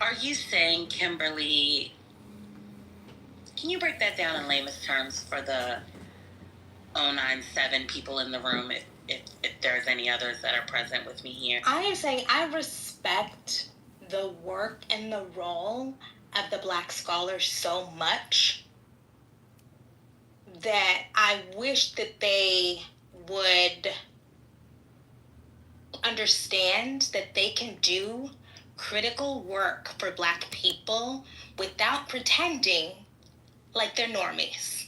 Are you saying, Kimberly, can you break that down in layman's terms for the 097 people in the room, if there's any others that are present with me here? I am saying I respect the work and the role of the Black scholars so much that I wish that they would understand that they can do critical work for Black people without pretending like they're normies.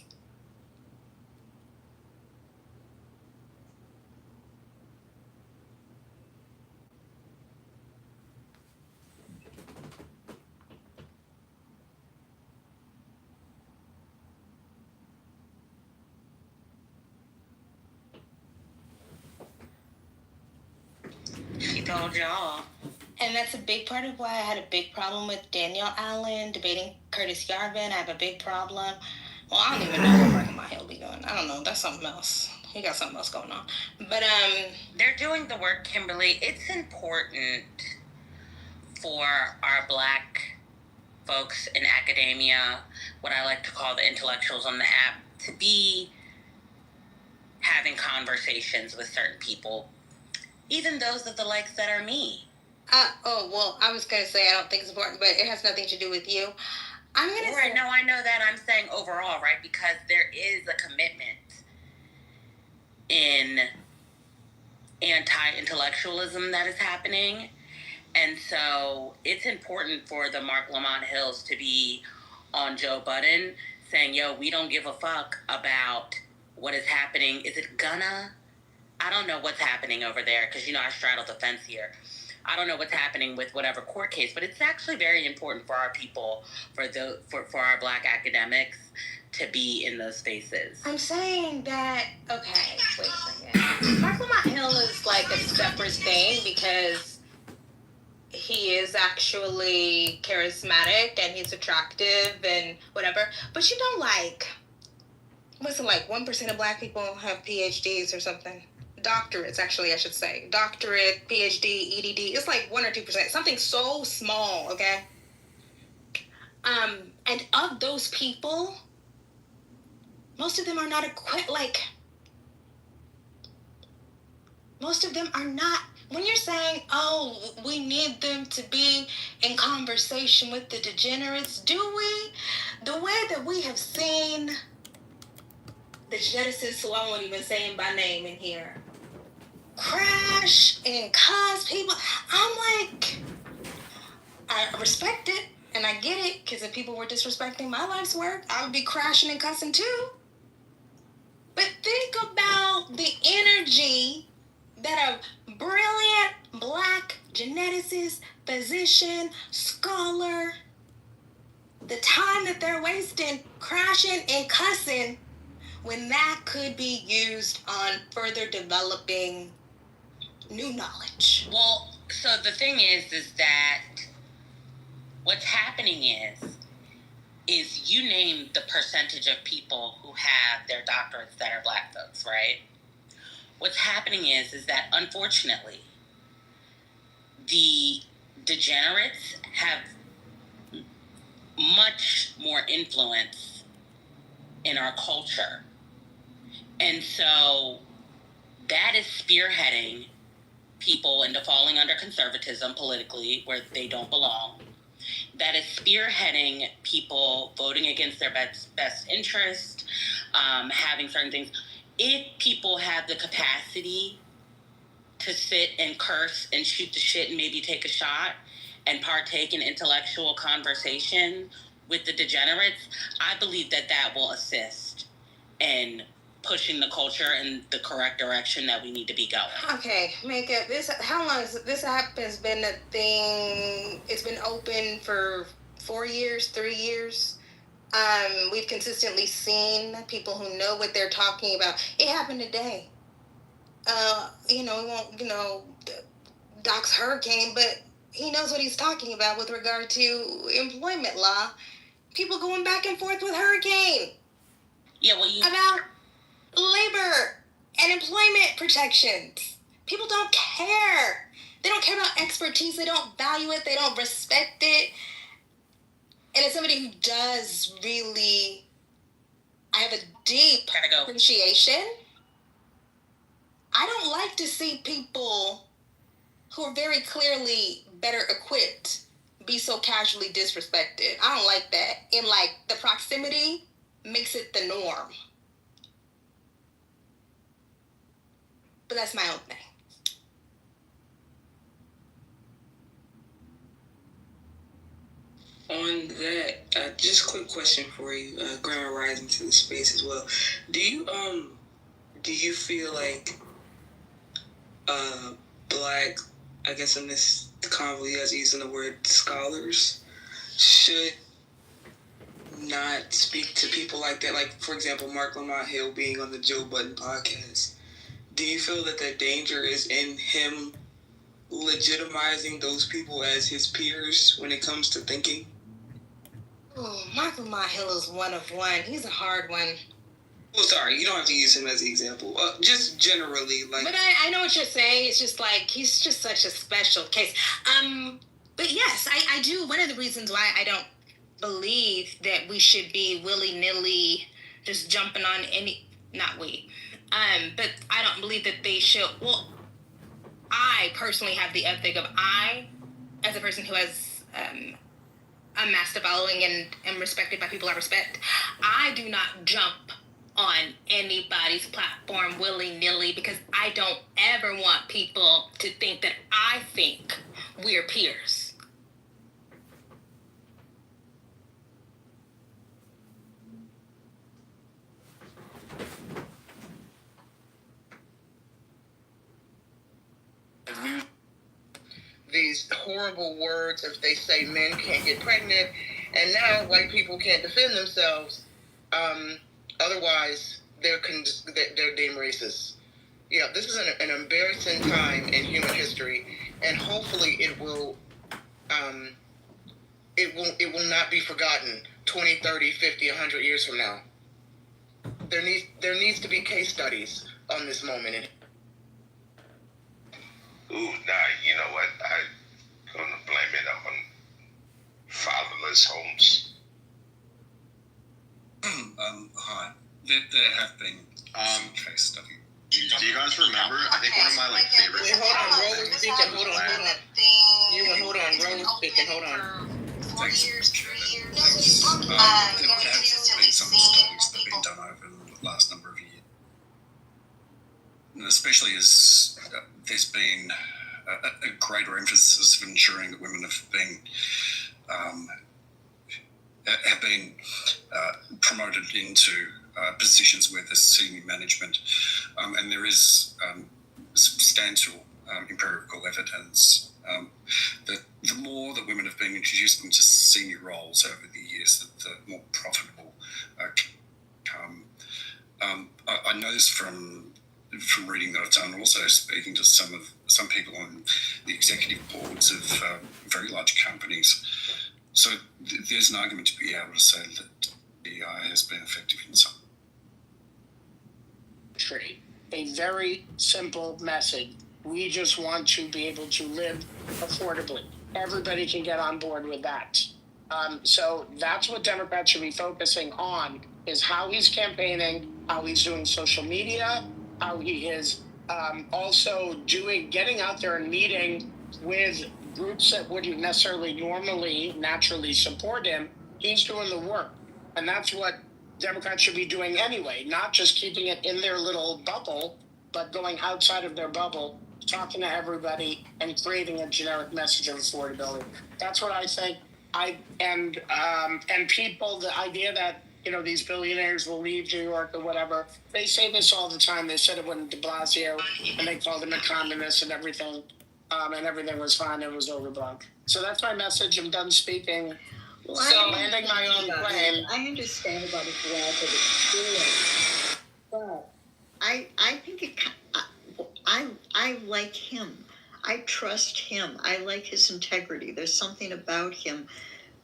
She told y'all. And that's a big part of why I had a big problem with Danielle Allen debating Curtis Yarvin. I have a big problem. Well, I don't even know what Mark Mahill will be doing. I don't know. That's something else. He got something else going on. But they're doing the work, Kimberly. It's important for our Black folks in academia, what I like to call the intellectuals on the app, to be having conversations with certain people, even those of the likes that are me. Well, I was going to say I don't think it's important, but it has nothing to do with you. I'm going to say... No, I know that. I'm saying overall, right? Because there is a commitment in anti-intellectualism that is happening. And so it's important for the Mark Lamont Hills to be on Joe Budden saying, yo, we don't give a fuck about what is happening. Is it gonna? I don't know what's happening over there because, I straddle the fence here. I don't know what's happening with whatever court case, but it's actually very important for our people, for our Black academics to be in those spaces. I'm saying that, okay, wait a second. Mark Lamont Hill is like a separate thing because he is actually charismatic and he's attractive and whatever. But what's it like 1% of Black people have PhDs or something? Doctorates, actually, I should say. Doctorate, PhD, EDD. It's like 1 or 2%. Something so small, okay? And of those people, most of them are not equipped, most of them are not. When you're saying, oh, we need them to be in conversation with the degenerates, do we? The way that we have seen the geneticists, who I won't even say him by name in here, crash and cause people, I'm like, I respect it and I get it, because if people were disrespecting my life's work, I would be crashing and cussing too. But think about the energy that a brilliant Black geneticist, physician, scholar, the time that they're wasting crashing and cussing when that could be used on further developing new knowledge. Well, so the thing is that what's happening is you name the percentage of people who have their doctorates that are Black folks, right? What's happening is that, unfortunately, the degenerates have much more influence in our culture. And so that is spearheading people into falling under conservatism politically where they don't belong. That is spearheading people voting against their best interest, having certain things. If people have the capacity to sit and curse and shoot the shit and maybe take a shot and partake in intellectual conversation with the degenerates, I believe that will assist in pushing the culture in the correct direction that we need to be going. Okay, Mika, how long has this app has been a thing? It's been open for 4 years, 3 years. We've consistently seen people who know what they're talking about. It happened today. We won't, Doc's hurricane, but he knows what he's talking about with regard to employment law. People going back and forth with Hurricane. Yeah, about labor and employment protections. People don't care. They don't care about expertise. They don't value it. They don't respect it. does really, I have a deep appreciation. I don't like to see people who are very clearly better equipped be so casually disrespected. I don't like that. And like the proximity makes it the norm. But that's my own thing. On that, just a quick question for you, Grand Rising to the space as well. Do you feel like black, I guess in this convo you guys are using the word scholars, should not speak to people like that? Like, for example, Mark Lamont Hill being on the Joe Budden podcast. Do you feel that the danger is in him legitimizing those people as his peers when it comes to thinking? Oh, Mark Lamont Hill is one of one. He's a hard one. Well, sorry, you don't have to use him as an example. Just generally, like. But I know what you're saying. It's just like he's just such a special case. But yes, I do. One of the reasons why I don't believe that we should be willy-nilly just jumping on any. Not we. But I don't believe that they should. Well, I personally have the ethic of as a person who has a massive following and respected by people I respect, I do not jump on anybody's platform willy-nilly because I don't ever want people to think that I think we're peers. These horrible words if they say men can't get pregnant, and now white people can't defend themselves. Otherwise, they're deemed racist. Yeah, this is an embarrassing time in human history, and hopefully it will not be forgotten 20, 30, 50, 100 years from now. There needs to be case studies on this moment. You know what? I'm going to blame it on fatherless homes. Hi. There have been some case studies. Do you guys remember? I think one of my favorite. Wait, hold on, Rose speaking. Hold on. Rose speaking. Hold on. 4 years, 3 years. There have been some studies that have been done over the last number of years, and especially as there's been a greater emphasis of ensuring that women have been promoted into positions where there's senior management, and there is substantial empirical evidence that the more that women have been introduced into senior roles over the years, the more profitable become. I know this from reading that I've done, also speaking to some people on the executive boards of very large companies. So there's an argument to be able to say that DEI has been effective in some. A very simple message. We just want to be able to live affordably. Everybody can get on board with that. So that's what Democrats should be focusing on, is how he's campaigning, how he's doing social media, how he is also getting out there and meeting with groups that wouldn't necessarily naturally support him. He's doing the work. And that's what Democrats should be doing anyway, not just keeping it in their little bubble, but going outside of their bubble, talking to everybody and creating a generic message of affordability. That's what I think. And people, the idea that, these billionaires will leave New York or whatever, they say this all the time. They said it when de Blasio, and they called him a communist and everything. And everything was fine. It was overblown. So that's my message. I'm done speaking. Well, landing my own plane. I understand about his lack of experience, but I think I like him. I trust him. I like his integrity. There's something about him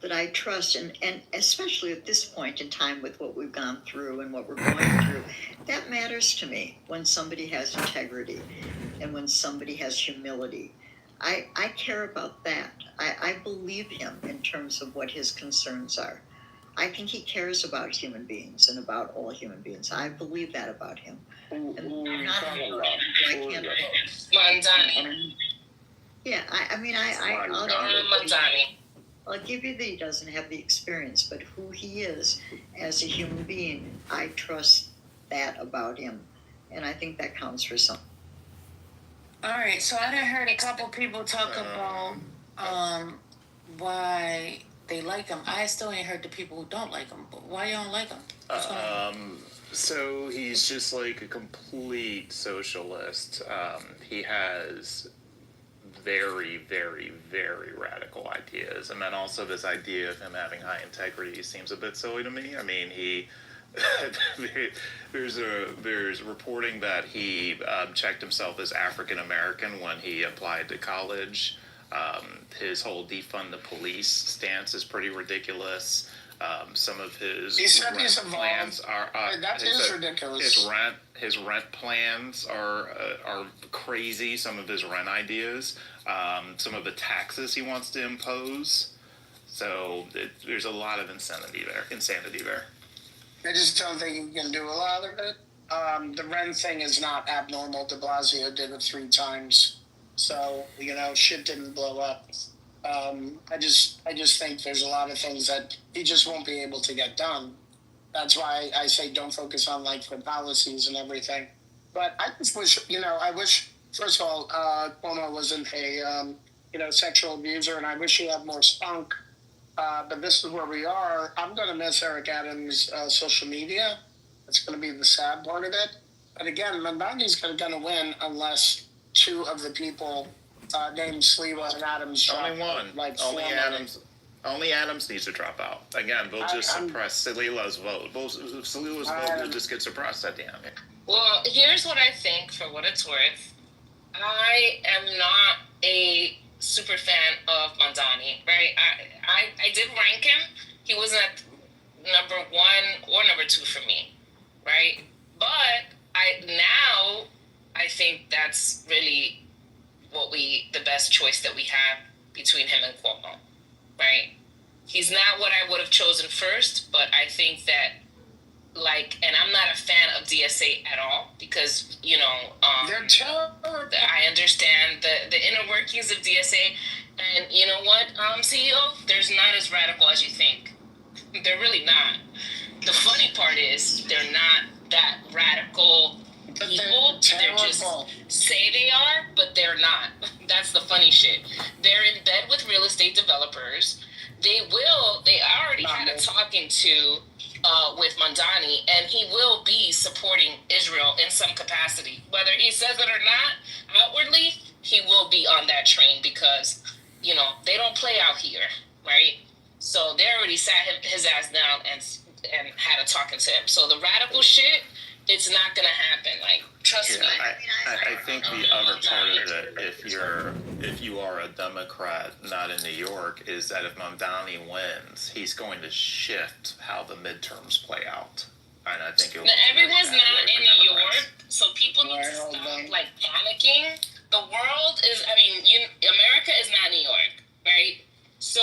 that I trust, and especially at this point in time with what we've gone through and what we're going through, that matters to me when somebody has integrity and when somebody has humility. I care about that. I believe him in terms of what his concerns are. I think he cares about human beings and about all human beings. I believe that about him. And I'm not I can't Mandani. Yeah, I'll give you that he doesn't have the experience, but who he is as a human being, I trust that about him. And I think that counts for something. All right, so I done heard a couple people talk about why they like him. I still ain't heard the people who don't like him. But why you don't like him? So he's just like a complete socialist. He has very, very, very radical ideas, and then also this idea of him having high integrity seems a bit silly to me. I mean, there's reporting that he checked himself as African American when he applied to college. His whole defund the police stance is pretty ridiculous. Some of his rent plans are ridiculous. His rent plans are crazy. Some of his rent ideas, some of the taxes he wants to impose. So there's a lot of insanity there. I just don't think you can do a lot of it. The rent thing is not abnormal. De Blasio did it 3 times. So, shit didn't blow up. I just think there's a lot of things that he just won't be able to get done. That's why I say don't focus on the policies and everything. But I just wish, first of all, Cuomo wasn't a, sexual abuser, and I wish he had more spunk. But this is where we are. I'm going to miss Eric Adams' social media. That's going to be the sad part of it. But again, Mandani's going to win unless 2 of the people named Sliwa and Adams drop. Only one. Only Adams needs to drop out. Again, they'll just suppress Sliwa's vote. Sliwa's vote will just get suppressed at the end. Well, here's what I think, for what it's worth. I am not a super fan of Mandani, right? I did rank him. He wasn't at number 1 or number 2 for me, right? But I think that's really the best choice that we have between him and Cuomo, right? He's not what I would have chosen first, but I think that, and I'm not a fan of DSA at all, because, they're terrible. I understand the inner workings of DSA, and you know what, CEO? There's not as radical as you think. They're really not. The funny part is they're not that radical people. They're just say they are, but they're not. That's the funny shit. They're in bed with real estate developers. They already had a talking to with Mandani, and he will be supporting Israel in some capacity. Whether he says it or not, outwardly, he will be on that train because, they don't play out here, right? So they already sat his ass down and had a talking to him. So the radical shit, it's not gonna happen. Trust me. I think the other part of it, if you are a Democrat not in New York, is that if Mandani wins, he's going to shift how the midterms play out. And I think everyone's not in New York, so people need to stop panicking. The world is, America is not New York, right? So,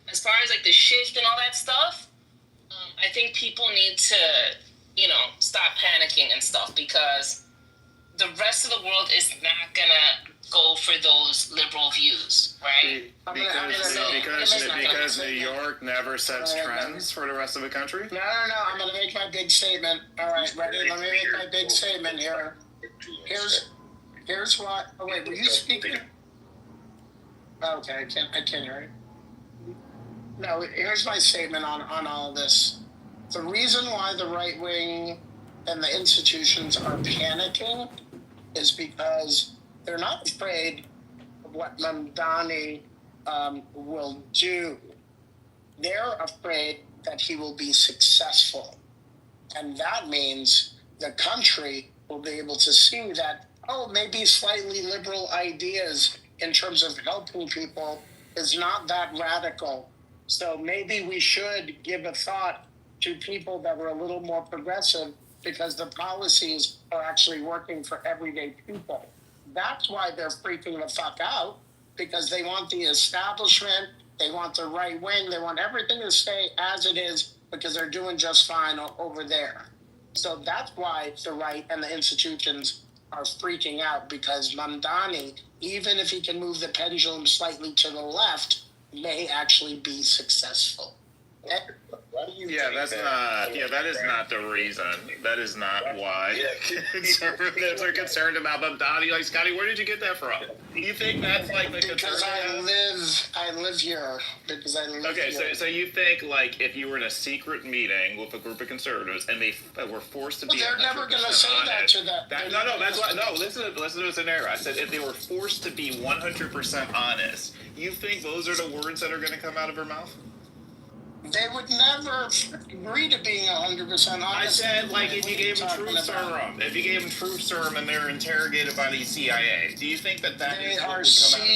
as far as the shift and all that stuff, I think people need to, stop panicking and stuff, because the rest of the world is not gonna go for those liberal views, right? Because New York never sets trends for the rest of the country? No. I'm gonna make my big statement. All right, ready? Let me make my big statement here. Here's what. Oh wait, were you speaking? Okay, I can't hear you. No, here's my statement on all of this. The reason why the right wing and the institutions are panicking is because they're not afraid of what Mamdani will do. They're afraid that he will be successful. And that means the country will be able to see that, maybe slightly liberal ideas in terms of helping people is not that radical. So maybe we should give a thought to people that were a little more progressive, because the policies are actually working for everyday people. That's why they're freaking the fuck out, because they want the establishment They want the right wing. They want everything to stay as it is because they're doing just fine over there. So that's why the right and the institutions are freaking out, because Mamdani, even if he can move the pendulum slightly to the left, may actually be successful. Yeah, that is not the reason. That is not why conservatives are concerned about Mamdani. Like, Scotty, where did you get that from? You think that's like the Because I live here. Because I live okay, here. so you think, like, if you were in a secret meeting with a group of conservatives and they were forced to be, they're never going to say that to them. That's why. No, listen to the scenario. I said if they were forced to be 100% honest, you think those are the words that are going to come out of her mouth? They would never agree to being 100% honest. I said, like, if you gave them truth serum and they're interrogated by the CIA, do you think that they is are what would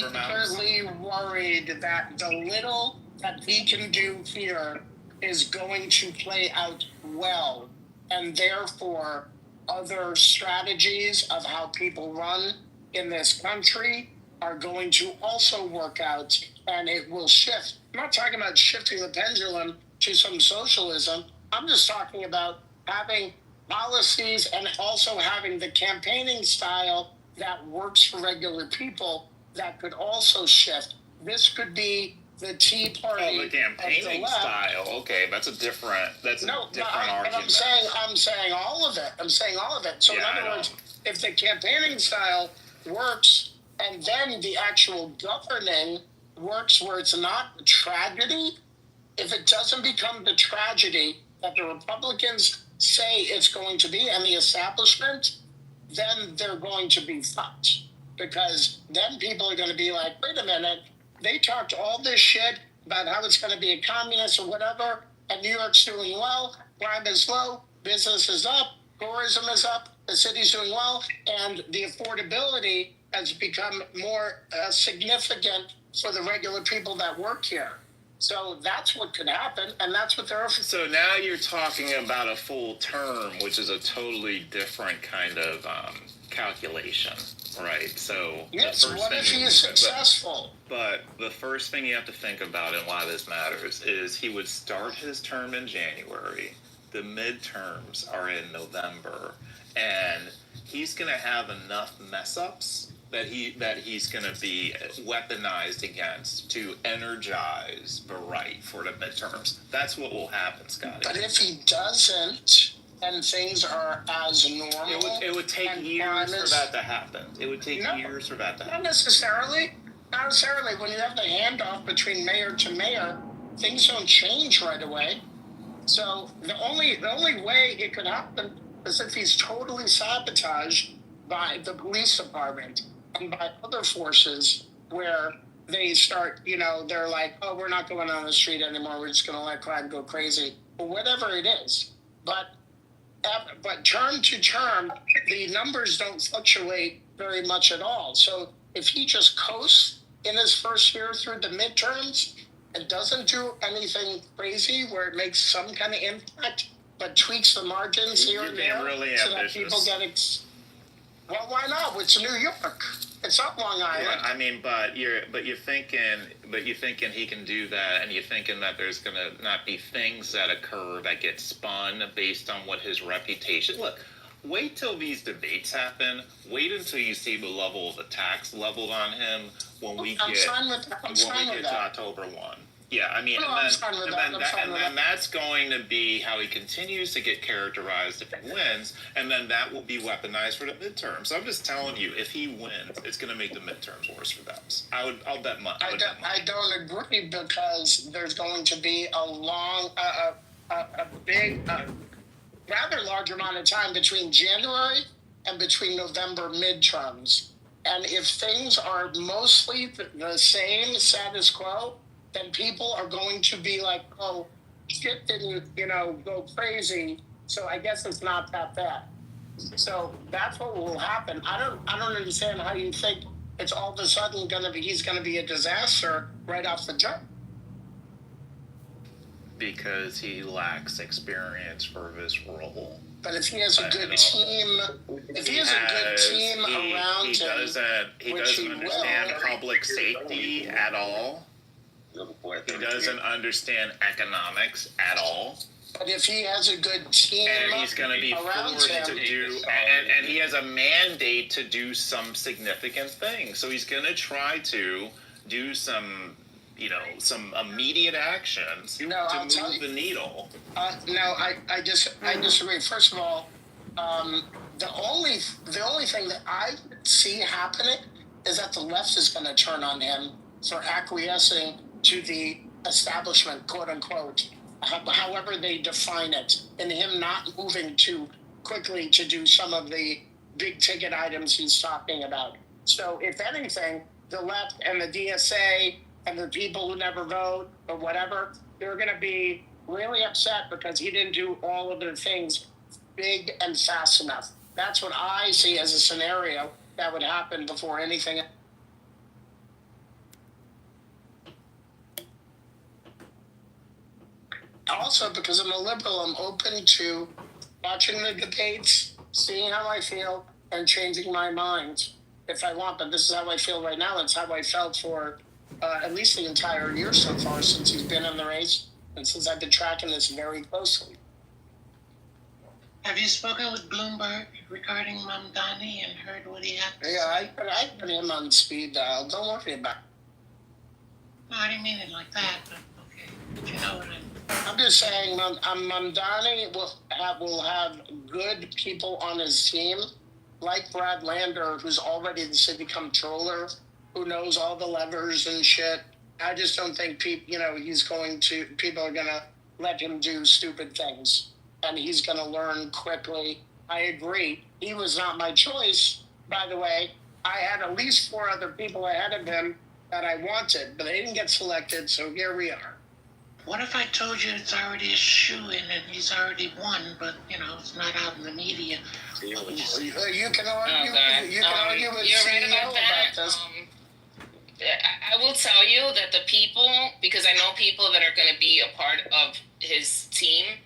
come out of her mouth? secretly worried that the little that he can do here is going to play out well, and therefore other strategies of how people run in this country are going to also work out, and it will shift. I'm not talking about shifting the pendulum to some socialism. I'm just talking about having policies and also having the campaigning style that works for regular people that could also shift. This could be the Tea Party. Oh, the campaigning style. Okay, that's a different argument. I'm saying all of it. So in other words, if the campaigning style works and then the actual governing works where it's not a tragedy, if it doesn't become the tragedy that the Republicans say it's going to be and the establishment, then they're going to be fucked. Because then people are going to be like, wait a minute, they talked all this shit about how it's going to be a communist or whatever, and New York's doing well, crime is low, business is up, tourism is up, the city's doing well, and the affordability has become more significant for the regular people that work here. So that's what could happen, and that's what they're... So now you're talking about a full term, which is a totally different kind of calculation, right? So yes, what if he is successful? But the first thing you have to think about and why this matters is he would start his term in January. The midterms are in November, and he's going to have enough mess-ups that he's going to be weaponized against to energize the right for the midterms. That's what will happen, Scotty. But if he doesn't, and things are as normal... It would take years for that to happen. Not necessarily. Not necessarily. When you have the handoff between mayor to mayor, things don't change right away. So the only way it could happen is if he's totally sabotaged by the police department and by other forces where they start, they're like, oh, we're not going on the street anymore. We're just going to let crime go crazy, or whatever it is. But term to term, the numbers don't fluctuate very much at all. So if he just coasts in his first year through the midterms and doesn't do anything crazy where it makes some kind of impact, but tweaks the margins here and there really so that people get... Well, why not? It's New York. It's not Long Island. Yeah, I mean, but you're thinking he can do that, and you're thinking that there's gonna not be things that occur that get spun based on what his reputation. Look, wait till these debates happen. Wait until you see the level of attacks leveled on him when we get to October 1. Yeah, I mean, and then that's going to be how he continues to get characterized if he wins, and then that will be weaponized for the midterms. So I'm just telling you, if he wins, it's going to make the midterms worse for them. I'll bet money. I don't agree, because there's going to be a big, rather large amount of time between January and between November midterms. And if things are mostly the same status quo, then people are going to be like, oh, shit didn't, go crazy, so I guess it's not that bad. So that's what will happen. I don't understand how you think it's all of a sudden he's gonna be a disaster right off the jump. Because he lacks experience for this role. But if he has a good team, around him, he doesn't understand public safety at all. he doesn't understand economics at all. But if he has a good team, and he's going to be forced to do, and he has a mandate to do some significant things. So he's going to try to do some, some immediate actions to move the needle. No, I disagree. First of all, the only thing that I see happening is that the left is going to turn on him for acquiescing to the establishment, quote unquote, however they define it, and him not moving too quickly to do some of the big ticket items he's talking about. So if anything, the left and the DSA and the people who never vote or whatever, they're going to be really upset because he didn't do all of the things big and fast enough. That's what I see as a scenario that would happen before anything. Also, because I'm a liberal, I'm open to watching the debates, seeing how I feel, and changing my mind if I want. But this is how I feel right now. It's how I felt for at least the entire year so far since he's been in the race and since I've been tracking this very closely. Have you spoken with Bloomberg regarding Mamdani and heard what he had to say? Yeah, I put him on speed dial. Don't worry about it. No, I didn't mean it like that, but okay. But you know what I mean. I'm just saying, Mamdani will have good people on his team, like Brad Lander, who's already the city comptroller, who knows all the levers and shit. I just don't think people are gonna let him do stupid things, and he's gonna learn quickly. I agree. He was not my choice, by the way. I had at least 4 other people ahead of him that I wanted, but they didn't get selected, so here we are. What if I told you it's already a shoo-in and he's already won, but, it's not out in the media? You can argue, with you're right CEO about this. I will tell you that the people, because I know people that are going to be a part of his team,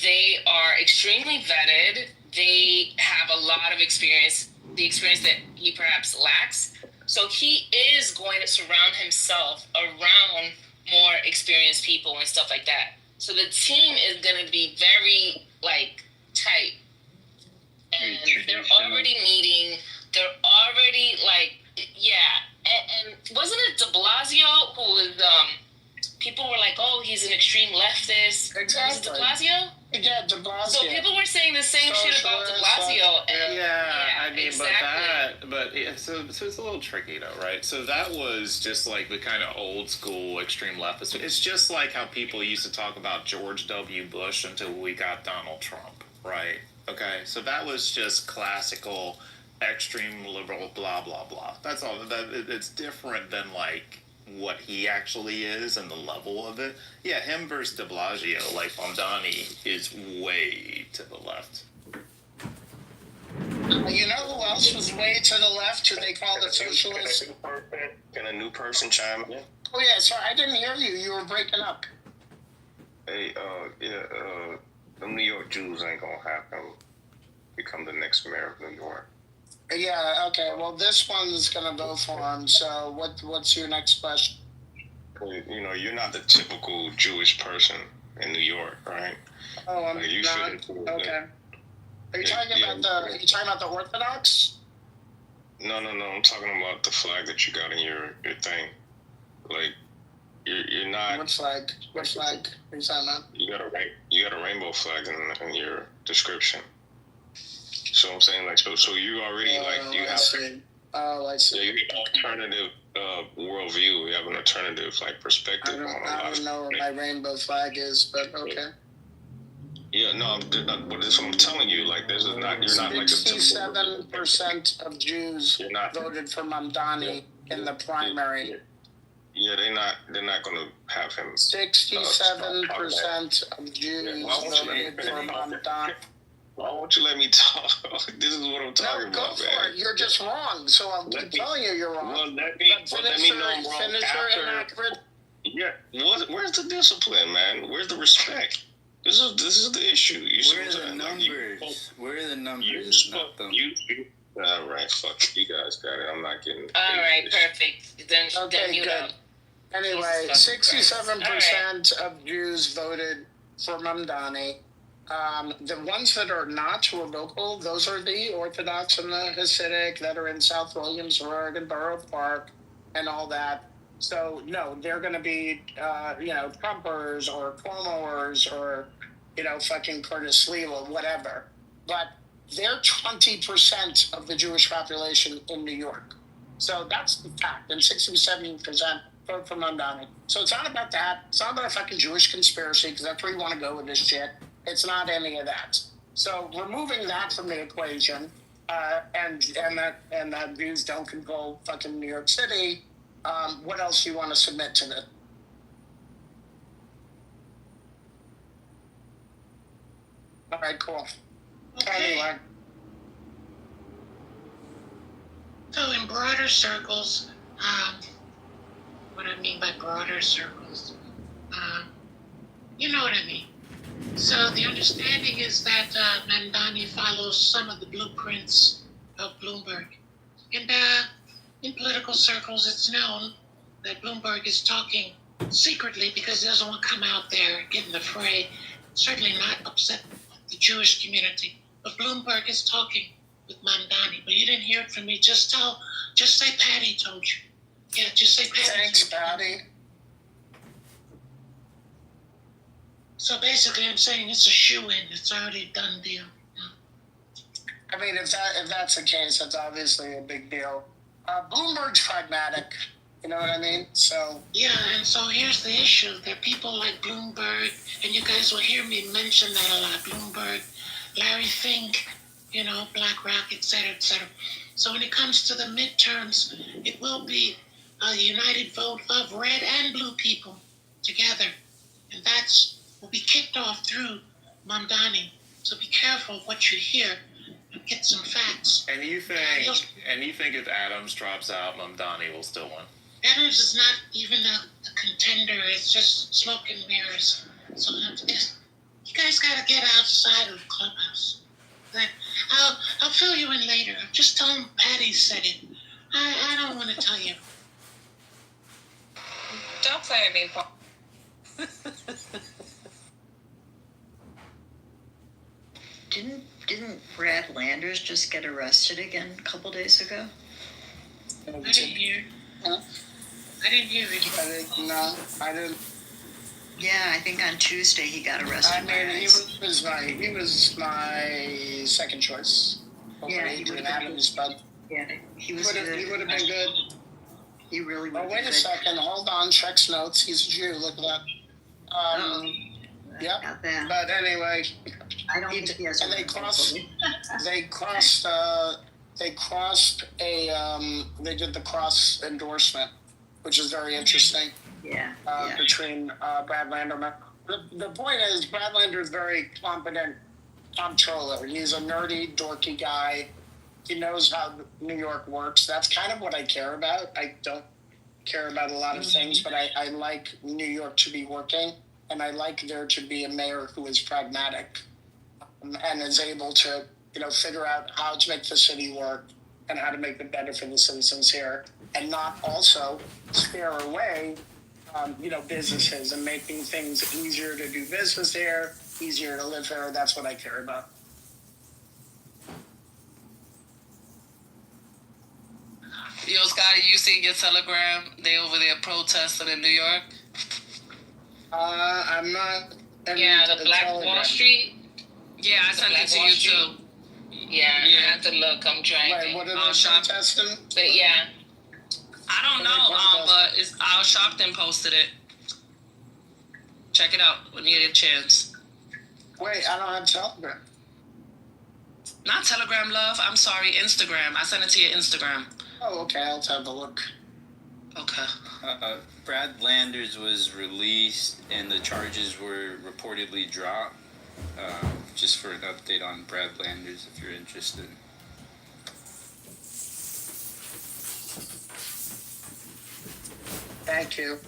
they are extremely vetted. They have a lot of experience, the experience that he perhaps lacks. So he is going to surround himself around more experienced people and stuff like that. So the team is going to be very, tight. And they're already meeting. They're already, And wasn't it de Blasio who was, people were like, oh, he's an extreme leftist. Exactly. Was it de Blasio? Yeah, de Blasio. So people were saying the same shit about de Blasio. So it's a little tricky though, right? So that was just like the kind of old school extreme leftist. It's just like how people used to talk about George W. Bush until we got Donald Trump, right? Okay, so that was just classical extreme liberal blah blah blah. That's all. It's different than what he actually is and the level of it. Yeah, him versus de Blasio, Mamdani is way to the left. You know who else was way to the left, who they call the socialists? Can a new person chime in? Oh, yeah, sorry, I didn't hear you. You were breaking up. Hey, the New York Jews ain't gonna have him become the next mayor of New York. Yeah, okay, well, this one's gonna go for him, so what's your next question? You're not the typical Jewish person in New York, right? Oh, I'm not? Okay. Are you talking about the Orthodox? No. I'm talking about the flag that you got in your thing. You're not. What flag? What flag are you talking about? You got a rainbow flag in your description. So I'm saying so you already you have. I see. Yeah, you have an alternative worldview. You have an alternative perspective on a lot. I don't know what my rainbow flag is, but okay. Yeah, no, but this is what I'm telling you. This is not. You're not 67% of Jews voted for Mamdani in the primary. Yeah, they're not going to have him. 67% of Jews voted for Mamdani. Why won't you let me talk? This is what I'm talking about, go for it. You're just wrong. So I'm telling you you're wrong. Well, let me know I'm wrong after. Yeah. Where's the discipline, man? Where's the respect? This is the issue. Where are the numbers? Where are the numbers? All right, fuck. You guys got it. I'm not getting. All right, perfect. Then okay, you good. Anyway, 67% of Jews voted for Mamdani. The ones that are not, who are vocal, those are the Orthodox and the Hasidic that are in South Williamsburg and Borough Park and all that. So, no, they're going to be, Trumpers or Cuomoers or, fucking Curtis Lee or whatever. But they're 20% of the Jewish population in New York. So that's the fact. And 67% vote for Mamdani. So it's not about that. It's not about a fucking Jewish conspiracy, because that's where you want to go with this shit. It's not any of that. So removing that from the equation, and that Jews don't control fucking New York City, what else do you want to submit to the? All right, cool. Okay. Anyway. So in broader circles, what I mean by broader circles, you know what I mean. So the understanding is that Mamdani follows some of the blueprints of Bloomberg. And in political circles, it's known that Bloomberg is talking secretly because he doesn't want to come out there, get in the fray, certainly not upset the Jewish community. But Bloomberg is talking with Mamdani. But you didn't hear it from me. Just say Patty told you. Yeah, just say Patty. Thanks, Patty. So basically, I'm saying it's a shoe-in. It's already a done deal. I mean, if that's the case, that's obviously a big deal. Bloomberg's pragmatic. You know what I mean? So yeah, and so here's the issue. There are people like Bloomberg, and you guys will hear me mention that a lot. Bloomberg, Larry Fink, BlackRock, et cetera, et cetera. So when it comes to the midterms, it will be a united vote of red and blue people together. And will be kicked off through Mamdani. So be careful what you hear and get some facts. And you think if Adams drops out, Mamdani will still win? Adams is not even a contender. It's just smoke and mirrors. So you guys got to get outside of the clubhouse. I'll fill you in later. Just tell him Patty said it. I don't want to tell you. Don't play at me, Paul. Didn't Brad Landers just get arrested again a couple days ago? I didn't hear. Huh? I didn't hear it. No, I didn't. Yeah, I think on Tuesday he got arrested. I mean, he was my second choice. Yeah, he would have been. But yeah, he would have been good. He really would. Oh, wait a second. Hold on. Checks notes. He's a Jew. Look at that. Yep. Got that. But anyway, I don't think he has. And they crossed they did the cross endorsement, which is very interesting. Yeah. Between Brad Lander. The point is, Brad Lander is very competent comptroller. He's a nerdy, dorky guy. He knows how New York works. That's kind of what I care about. I don't care about a lot of things, but I like New York to be working, and I like there to be a mayor who is pragmatic and is able to, figure out how to make the city work and how to make it better for the citizens here, and not also scare away, businesses and making things easier to do business here, easier to live here. That's what I care about. Yo, Scotty, you seen your telegram? They over there protesting in New York? I'm not. Yeah, the Black telegram. Wall Street. Yeah, I sent it to you too. Yeah, I had to look. I'm trying. Wait, what are they protesting? But yeah, I don't know. But Al Sharpton posted it. Check it out when you get a chance. Wait, I don't have Telegram. Not Telegram, love. I'm sorry, Instagram. I sent it to your Instagram. Oh, okay. I'll have a look. Okay. Brad Landers was released and the charges were reportedly dropped. Just for an update on Brad Landers, if you're interested. Thank you.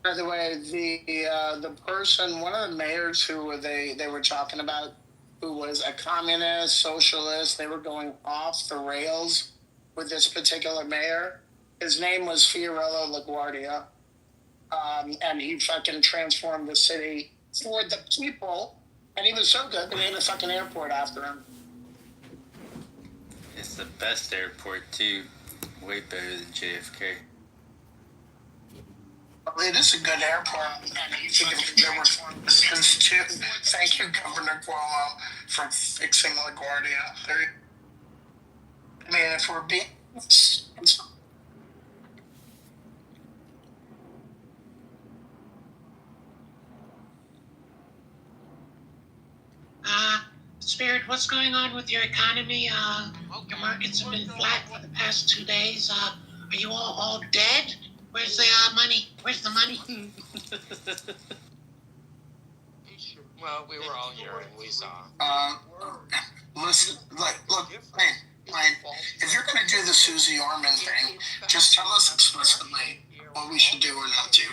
By the way, the person, one of the mayors who they were talking about, who was a communist, socialist. They were going off the rails with this particular mayor. His name was Fiorello LaGuardia. And he fucking transformed the city for the people. And he was so good, they named a fucking airport after him. It's the best airport, too. Way better than JFK. It is a good airport, and you think of the reform decisions too. Thank you, Governor Cuomo, for fixing LaGuardia. I mean, if we're being... Spirit, what's going on with your economy? Your markets have been flat for the past 2 days. Are you all dead? Where's the money? Where's the money? Well, we were all here and we saw. Listen, look, man, if you're going to do the Susie Orman thing, just tell us explicitly what we should do or not do.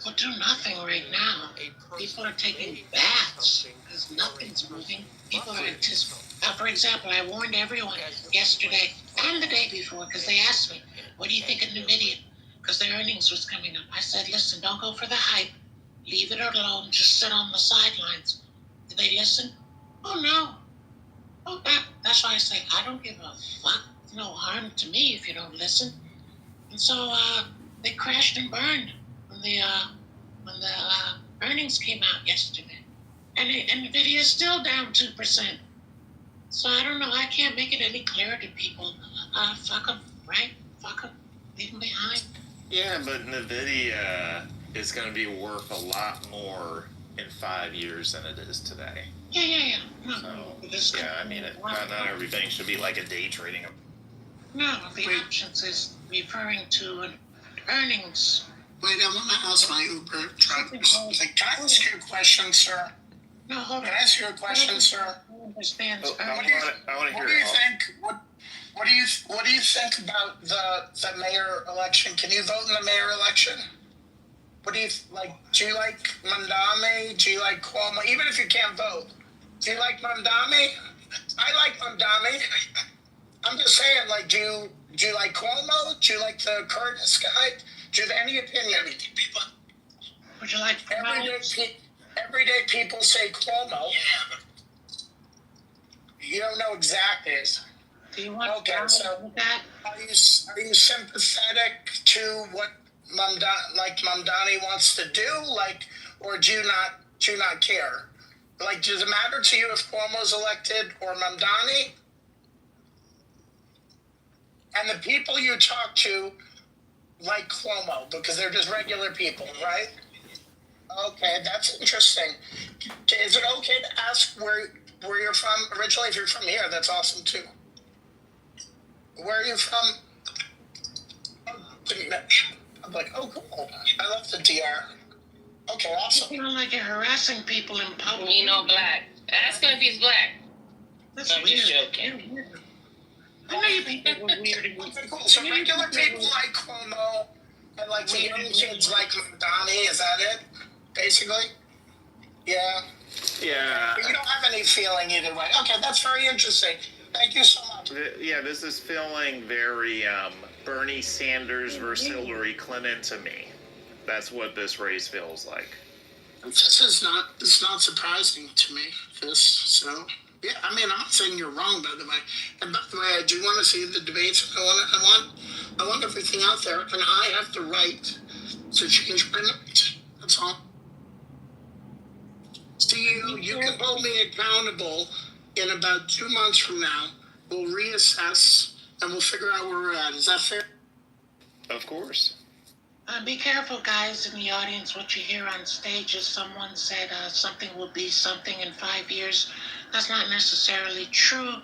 We'll do nothing right now. People are taking baths because nothing's moving. People are anticipating. For example, I warned everyone yesterday and the day before because they asked me, what do you think of NVIDIA? Because their earnings was coming up. I said, listen, don't go for the hype. Leave it alone. Just sit on the sidelines. Did they listen? Oh, no. Oh, that's why I say I don't give a fuck. No harm to me if you don't listen. And so they crashed and burned when the earnings came out yesterday. And NVIDIA's still down 2%. So I don't know. I can't make it any clearer to people. Fuck them, right? Fuck them. Leave them behind. Yeah, but NVIDIA is going to be worth a lot more in 5 years than it is today. Yeah. No, so, yeah, I mean, not everything should be like a day trading. No, the options is referring to earnings. Wait, I want to ask my Uber driver something. Can I ask you a question, sir? No, hold on. Can I ask you a question, sir? I understand. I want to hear it. What do you think about the mayor election? Can you vote in the mayor election? What do you like? Do you like Mandami? Do you like Cuomo? Even if you can't vote, do you like Mandami? I like Mandami. I'm just saying, like, do you like Cuomo? Do you like the Curtis guy? Do you have any opinion? Would you like everyday people say Cuomo. Yeah, but you don't know exactly. Do you want that? Are you sympathetic to what Mamdani wants to do? Like, or do you not care? Like, does it matter to you if Cuomo's elected or Mamdani? And the people you talk to like Cuomo because they're just regular people, right? Okay, that's interesting. Is it okay to ask where you're from originally? If you're from here, that's awesome too. Where are you from? I'm like, oh, cool. I love the DR. Okay, awesome. You don't like you're harassing people in public. You know, black. Ask him if he's black. That's I'm weird. just joking. I know you people are weird. Okay, cool. So regular people like Cuomo and like the young kids like Donnie, is that it? Basically? Yeah. Yeah. But you don't have any feeling either way. Okay, that's very interesting. Thank you so much. Yeah, this is feeling very Bernie Sanders versus Hillary Clinton to me. That's what this race feels like. It's not surprising to me, so yeah, I mean, I'm not saying you're wrong, by the way. And by the way, I do want to see the debates. I want everything out there, and I have the right to change my mind. That's all. See, you can hold me accountable in about 2 months from now. We'll reassess, and we'll figure out where we're at. Is that fair? Of course. Be careful, guys, in the audience. What you hear on stage is someone said something will be something in 5 years. That's not necessarily true,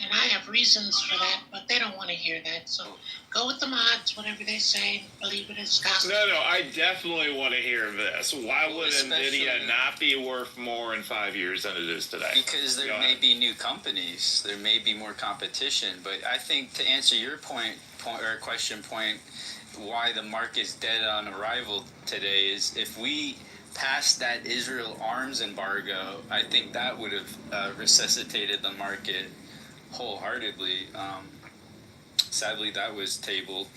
and I have reasons for that, but they don't want to hear that. So go with the mods, whatever they say, believe it is gospel. No, I definitely want to hear this. Why would NVIDIA not be worth more in 5 years than it is today? Because there may be new companies. There may be more competition. But I think to answer your question, why the market's dead on arrival today is if we passed that Israel arms embargo, I think that would have resuscitated the market wholeheartedly. Sadly, that was tabled,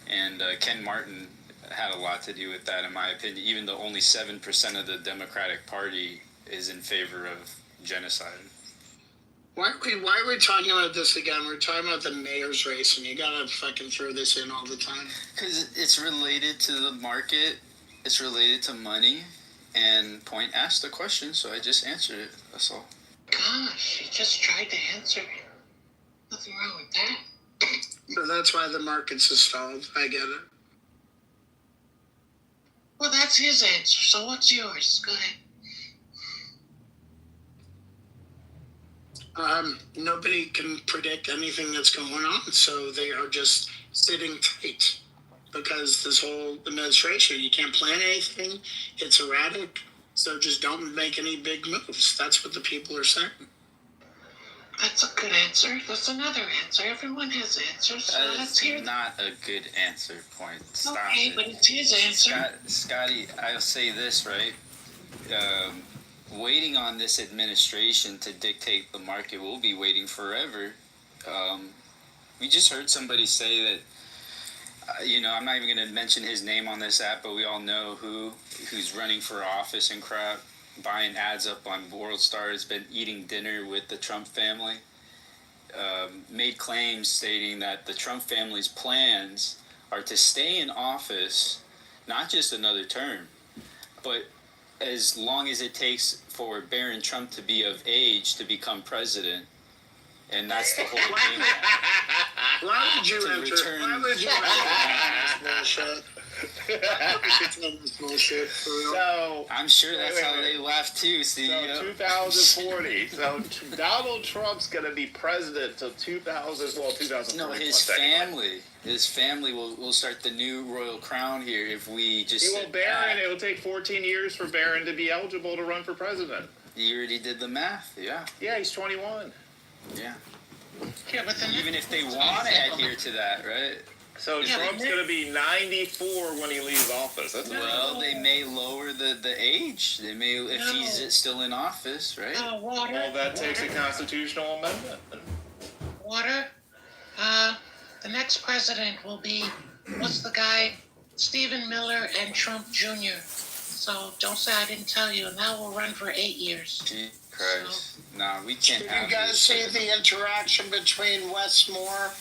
and Ken Martin had a lot to do with that, in my opinion, even though only 7% of the Democratic Party is in favor of genocide. Why are we talking about this again? We're talking about the mayor's race, and you gotta fucking throw this in all the time. Because it's related to the market, it's related to money, and Point asked the question, so I just answered it. That's all. Gosh, you just tried to answer it. Nothing wrong with that. So that's why the market's stalled. I get it. Well, that's his answer, so what's yours? Go ahead. Nobody can predict anything that's going on, so they are just sitting tight because this whole administration, you can't plan anything. It's erratic, so just don't make any big moves. That's what the people are saying. That's a good answer. That's another answer. Everyone has answers. So let's hear them. Not a good answer, Point. Stop Okay, it. but it's his answer. Scotty, I'll say this, right? Waiting on this administration to dictate the market, we'll be waiting forever. We just heard somebody say that, I'm not even going to mention his name on this app, but we all know who's running for office and crap, buying ads up on World Star, has been eating dinner with the Trump family, made claims stating that the Trump family's plans are to stay in office, not just another term, but as long as it takes for Barron Trump to be of age to become president. And that's the whole game. Why would you enter this bullshit? So I'm sure that's how they left too. See, so 2040. So Donald Trump's gonna be president till 2040. No, his family. His family will start the new royal crown here if we just. It will take 14 years for Barron to be eligible to run for president. You already did the math, yeah. Yeah, he's 21. Yeah. Yeah, but then even if they want to adhere to that, right? So Trump's going to be 94 when he leaves office. They may lower the age. They may, if he's still in office, right? Water. Well, that takes a constitutional amendment. Water. The next president will be, what's the guy? Stephen Miller and Trump Jr. So don't say I didn't tell you. And that will run for 8 years. Jesus Christ. No, we can't Did have you guys see the interaction between Westmore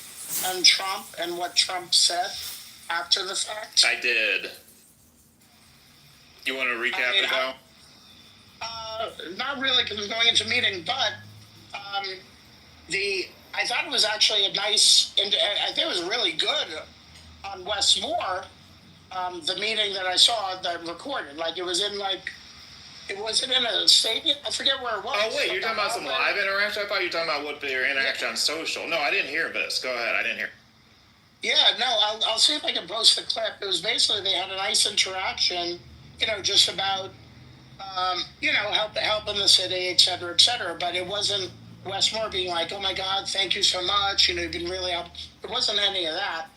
and Trump and what Trump said after the fact? I did. You want to recap it now? Not really, because I'm going into a meeting, but I thought it was actually a nice, I think it was really good on Westmore, the meeting that I saw that recorded. Like, it was in, it wasn't in a stadium. I forget where it was. Oh, wait, you're talking about some live interaction? I thought you were talking about what their interaction on social. No, I didn't hear this. Go ahead. I didn't hear. Yeah, no, I'll see if I can post the clip. It was basically they had a nice interaction, just about, helping the city, et cetera, but it wasn't Westmore being like, oh my God, thank you so much, you've been really helpful. It wasn't any of that.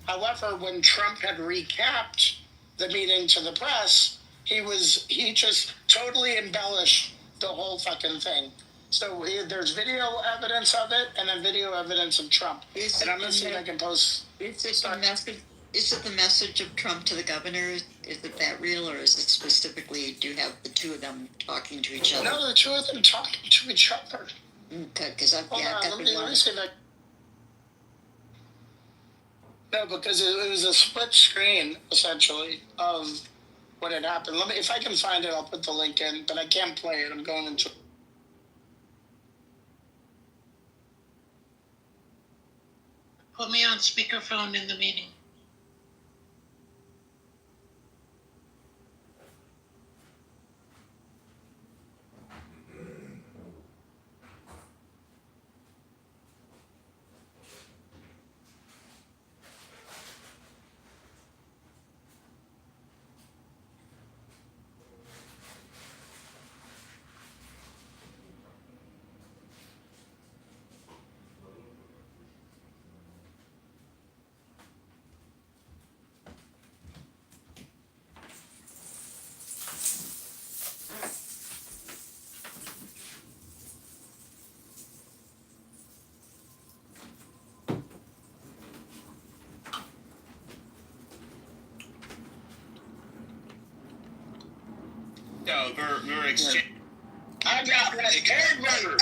However, when Trump had recapped the meeting to the press, he just totally embellished the whole fucking thing. So there's video evidence of it, and then video evidence of Trump. And I'm going to see if I can post. Is it the message of Trump to the governor? Is it that real, or is it specifically, do you have the two of them talking to each other? No, the two of them talking to each other. Because let me see that. No, because it was a split screen, essentially, of what had happened. If I can find it, I'll put the link in, but I can't play it. I'm going into... Put me on speakerphone in the meeting. No, we're exchanging. I got whatever.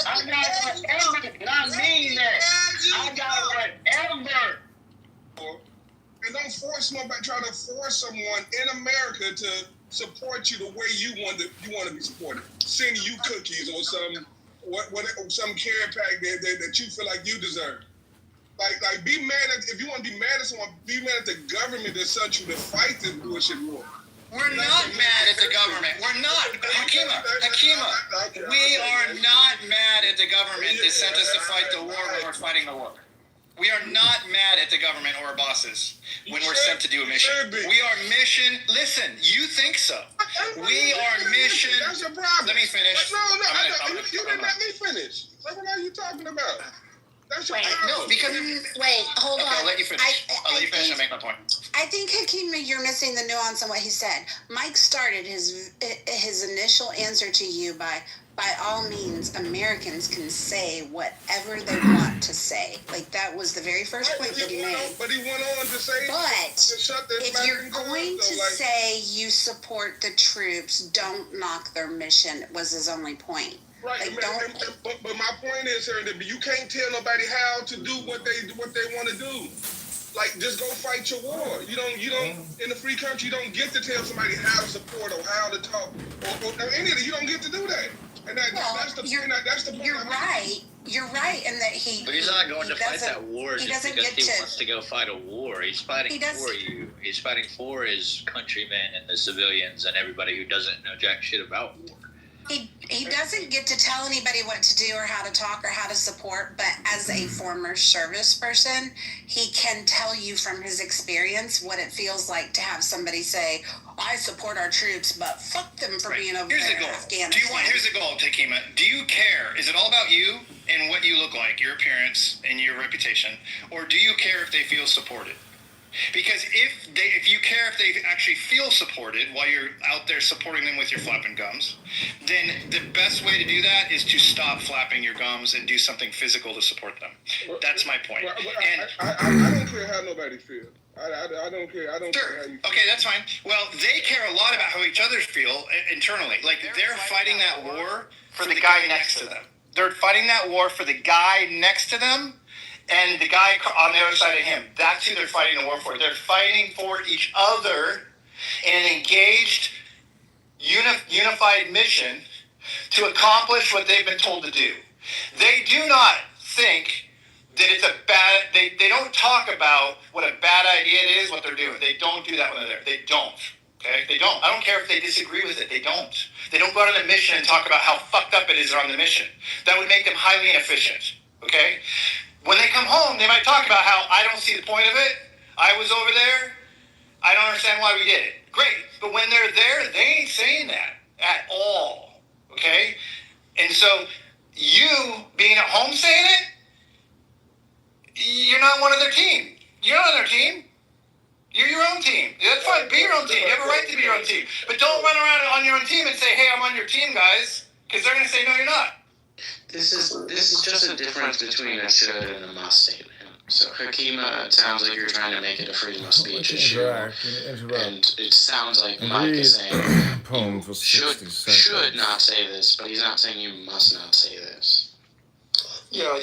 I got whatever. And I mean that. I got whatever. And don't force nobody. Try to force someone in America to support you the way you want to be supported. Sending you cookies or some care pack that you feel like you deserve. Like be mad at, if you want to be mad at someone, be mad at the government that sent you to fight this bullshit war. We're not mad at the government. We're not. Hakima, we are not mad at the government that sent us to fight the war when we're fighting the war. We are not mad at the government or our bosses when we're sent to do a mission. We are mission. Listen, you think so. We are mission. That's your problem. Let me finish. No, you didn't let me finish. What are you talking about? That's your problem. No, because... Wait, hold on. I'll let you finish. I'll let you finish and make my point. I think, Hakima, you're missing the nuance on what he said. Mike started his initial answer to you by all means, Americans can say whatever they want to say. Like, that was the very first point that he made. But he went on to say... But if you're going to say you support the troops, don't knock their mission, was his only point. Right, like, but my point is, sir, that you can't tell nobody how to do what they want to do. Like, just go fight your war. You don't. In a free country, you don't get to tell somebody how to support or how to talk or any of that. You don't get to do that. And that's the point. That's the point. You're right. You're right, in that he. But he's not going to fight that war just because he wants to go fight a war. He's fighting for you. He's fighting for his countrymen and the civilians and everybody who doesn't know jack shit about war. He doesn't get to tell anybody what to do or how to talk or how to support, but as a former service person, he can tell you from his experience what it feels like to have somebody say, I support our troops, but fuck them for being over there in Afghanistan. Here's the goal, Takima. Do you care? Is it all about you and what you look like, your appearance and your reputation? Or do you care if they feel supported? Because if you care if they actually feel supported while you're out there supporting them with your flapping gums, then the best way to do that is to stop flapping your gums and do something physical to support them. That's my point. I don't care how nobody feels. I don't care. I don't care how you feel. Okay, that's fine. Well, they care a lot about how each other feel internally. Like, they're fighting that war for the guy next to them. They're fighting that war for the guy next to them and the guy on the other side of him. That's who they're fighting the war for. They're fighting for each other in an engaged, unified mission to accomplish what they've been told to do. They do not think that it's a bad... They don't talk about what a bad idea it is, what they're doing. They don't do that when they're there. They don't. Okay? They don't. I don't care if they disagree with it. They don't. They don't go out on a mission and talk about how fucked up it is on the mission. That would make them highly inefficient. Okay? When they come home, they might talk about how I don't see the point of it. I was over there. I don't understand why we did it. Great. But when they're there, they ain't saying that at all. Okay? And so you being at home saying it, you're not one of their team. You're not on their team. You're your own team. That's fine. Be your own team. You have a right to be your own team. But don't run around on your own team and say, hey, I'm on your team, guys. Because they're going to say, no, you're not. This is just a difference between a should and a must statement. So Hakima, it sounds like you're trying to make it a freedom of speech issue, and it sounds like Mike is saying you should not say this, but he's not saying you must not say this. Yeah,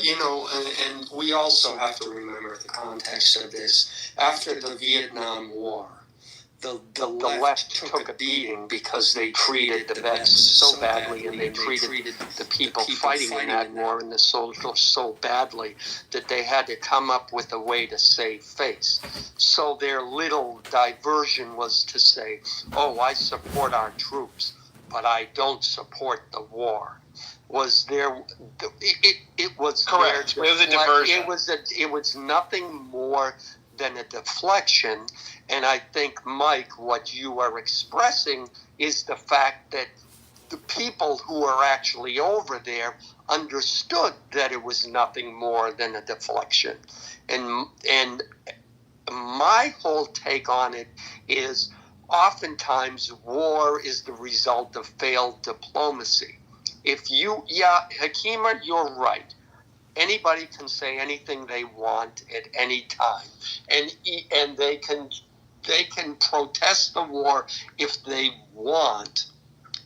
and we also have to remember the context of this. After the Vietnam War, the left took a beating because they treated the vets so badly, and they treated the people fighting in that war and the soldiers so badly that they had to come up with a way to save face. So their little diversion was to say, oh, I support our troops, but I don't support the war. Was there? It was correct. It was a diversion. It was nothing more than a deflection. And I think, Mike, what you are expressing is the fact that the people who are actually over there understood that it was nothing more than a deflection. And my whole take on it is oftentimes war is the result of failed diplomacy. Hakima, you're right. Anybody can say anything they want at any time, and they can protest the war if they want,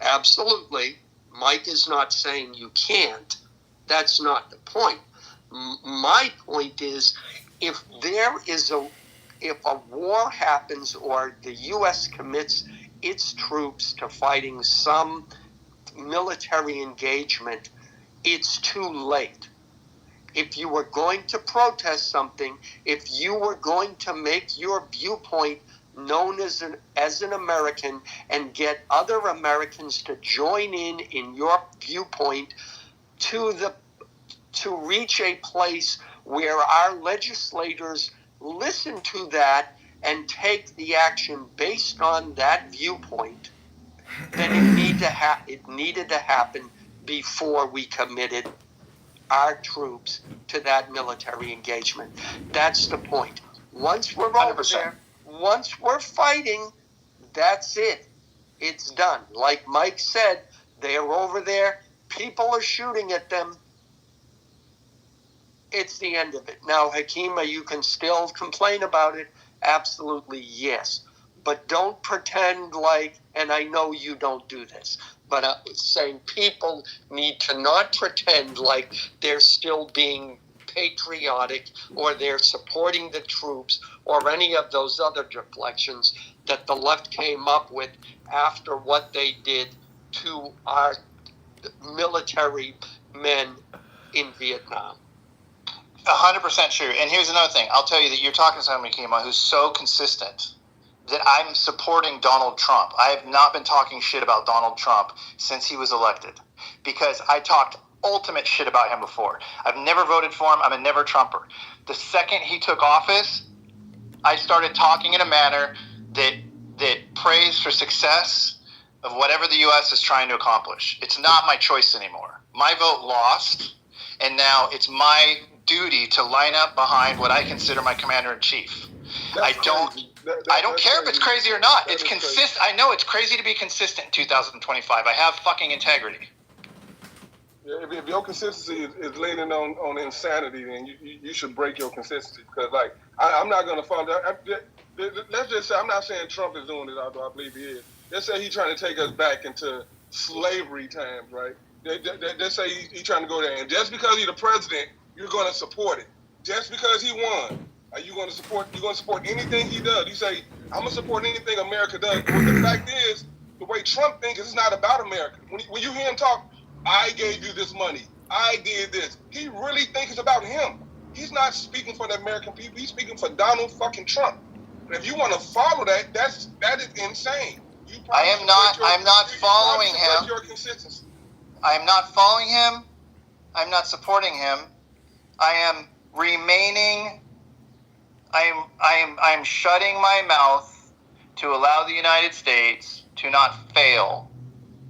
Absolutely. Mike is not saying you can't. That's not the point. My point is, if a war happens or the U.S. commits its troops to fighting some military engagement, it's too late. If you were going to protest something, if you were going to make your viewpoint known as an American and get other Americans to join in your viewpoint to reach a place where our legislators listen to that and take the action based on that viewpoint, then it needed to happen before we committed our troops to that military engagement. That's the point. Once we're over 100%. There, once we're fighting, that's it. It's done. Like Mike said, they're over there. People are shooting at them. It's the end of it. Now, Hakima, you can still complain about it. Absolutely, yes. But don't pretend like, and I know you don't do this, but I'm saying people need to not pretend like they're still being patriotic or they're supporting the troops or any of those other deflections that the left came up with after what they did to our military men in Vietnam. 100% true. And here's another thing. I'll tell you that you're talking to somebody, Kima, who's so consistent that I'm supporting Donald Trump. I have not been talking shit about Donald Trump since he was elected because I talked ultimate shit about him before. I've never voted for him. I'm a never Trumper. The second he took office, I started talking in a manner that prays for success of whatever the U.S. is trying to accomplish. It's not my choice anymore. My vote lost, and now it's my duty to line up behind what I consider my commander-in-chief. I don't care if it's crazy or not. It's consistent. I know it's crazy to be consistent in 2025. I have fucking integrity. Yeah, if your consistency is leaning on insanity, then you should break your consistency. Because, like, I'm not going to follow that. Let's just say, I'm not saying Trump is doing it, although I believe he is. Let's say he's trying to take us back into slavery times, right? Let's say he's trying to go there. And just because he's the president, you're going to support it. Just because he won. Are you going to support anything he does? You say, I'm going to support anything America does. But the fact is, the way Trump thinks, it's not about America. When you hear him talk, I gave you this money. I did this. He really thinks it's about him. He's not speaking for the American people. He's speaking for Donald fucking Trump. And if you want to follow that, that is insane. I'm not following him. Your consistency. I am not following him. I'm not supporting him. I am remaining. I am shutting my mouth to allow the United States to not fail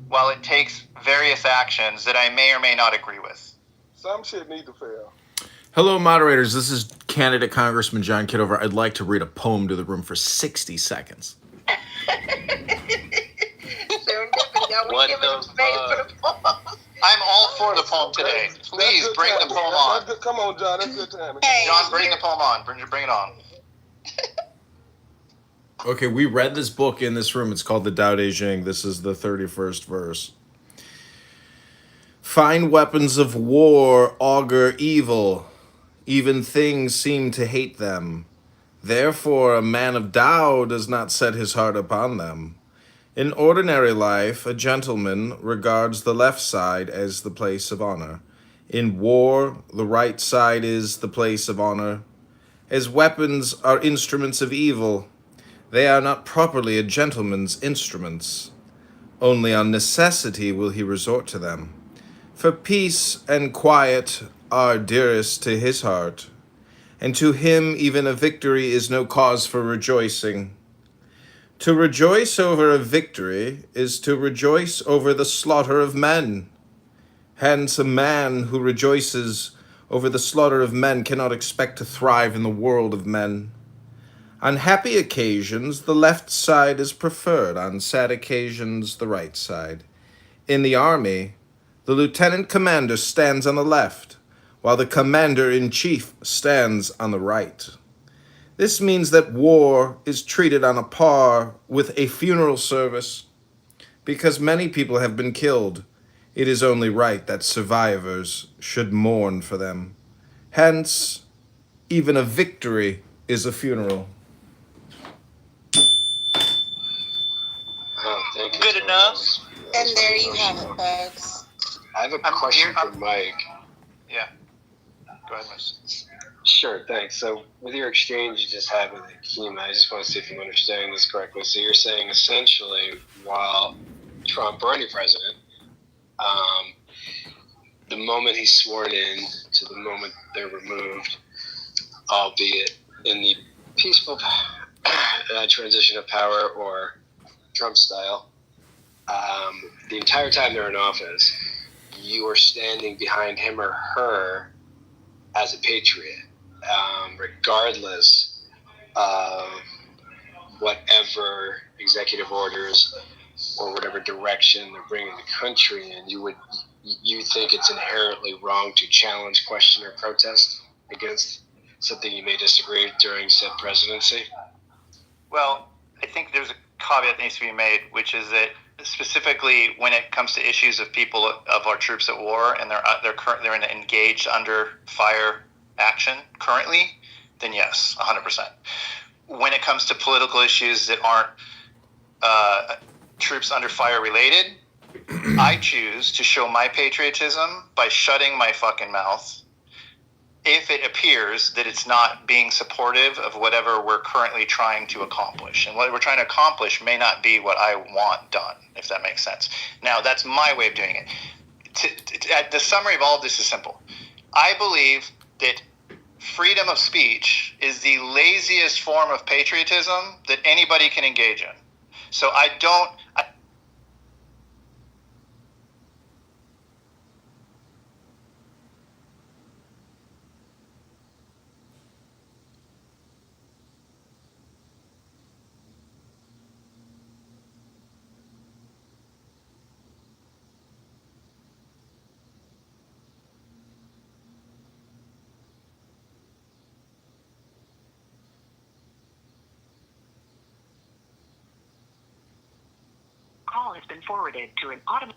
while it takes various actions that I may or may not agree with. Some shit need to fail. Hello, moderators. This is candidate Congressman John Kitover. I'd like to read a poem to the room for 60 seconds. I'm all for the poem today. Please bring the poem on. Come on, John. That's good time. John, bring the poem on. Bring it on. Okay, we read this book in this room. It's called The Tao Te Ching. This is the 31st verse. Fine weapons of war augur evil. Even things seem to hate them. Therefore, a man of Tao does not set his heart upon them. In ordinary life, a gentleman regards the left side as the place of honor. In war, the right side is the place of honor. As weapons are instruments of evil, they are not properly a gentleman's instruments. Only on necessity will he resort to them. For peace and quiet are dearest to his heart, and to him even a victory is no cause for rejoicing. To rejoice over a victory is to rejoice over the slaughter of men. Hence, a man who rejoices over the slaughter of men cannot expect to thrive in the world of men. On happy occasions, the left side is preferred. On sad occasions, the right side. In the army, the lieutenant commander stands on the left, while the commander-in-chief stands on the right. This means that war is treated on a par with a funeral service. Because many people have been killed, it is only right that survivors should mourn for them. Hence, even a victory is a funeral. Oh, thank you. Good enough. And there you have it, folks. I have a question for Mike. Yeah. Go ahead, Mike. Sure, thanks. So, with your exchange you just had with Hakima, I just want to see if I'm understanding this correctly. So, you're saying essentially, while Trump or any president, the moment he's sworn in to the moment they're removed, albeit in the peaceful transition of power or Trump style, the entire time they're in office, you are standing behind him or her as a patriot, regardless of whatever executive orders or whatever direction they're bringing the country in. You think it's inherently wrong to challenge, question, or protest against something you may disagree during said presidency? Well, I think there's a caveat that needs to be made, which is that specifically when it comes to issues of people of our troops at war and they're engaged under fire action currently, then yes, 100%. When it comes to political issues that aren't troops under fire related, I choose to show my patriotism by shutting my fucking mouth if it appears that it's not being supportive of whatever we're currently trying to accomplish. And what we're trying to accomplish may not be what I want done, if that makes sense. Now, that's my way of doing it. The summary of all of this is simple. I believe that freedom of speech is the laziest form of patriotism that anybody can engage in. So I don't... Call has been forwarded to an automatic.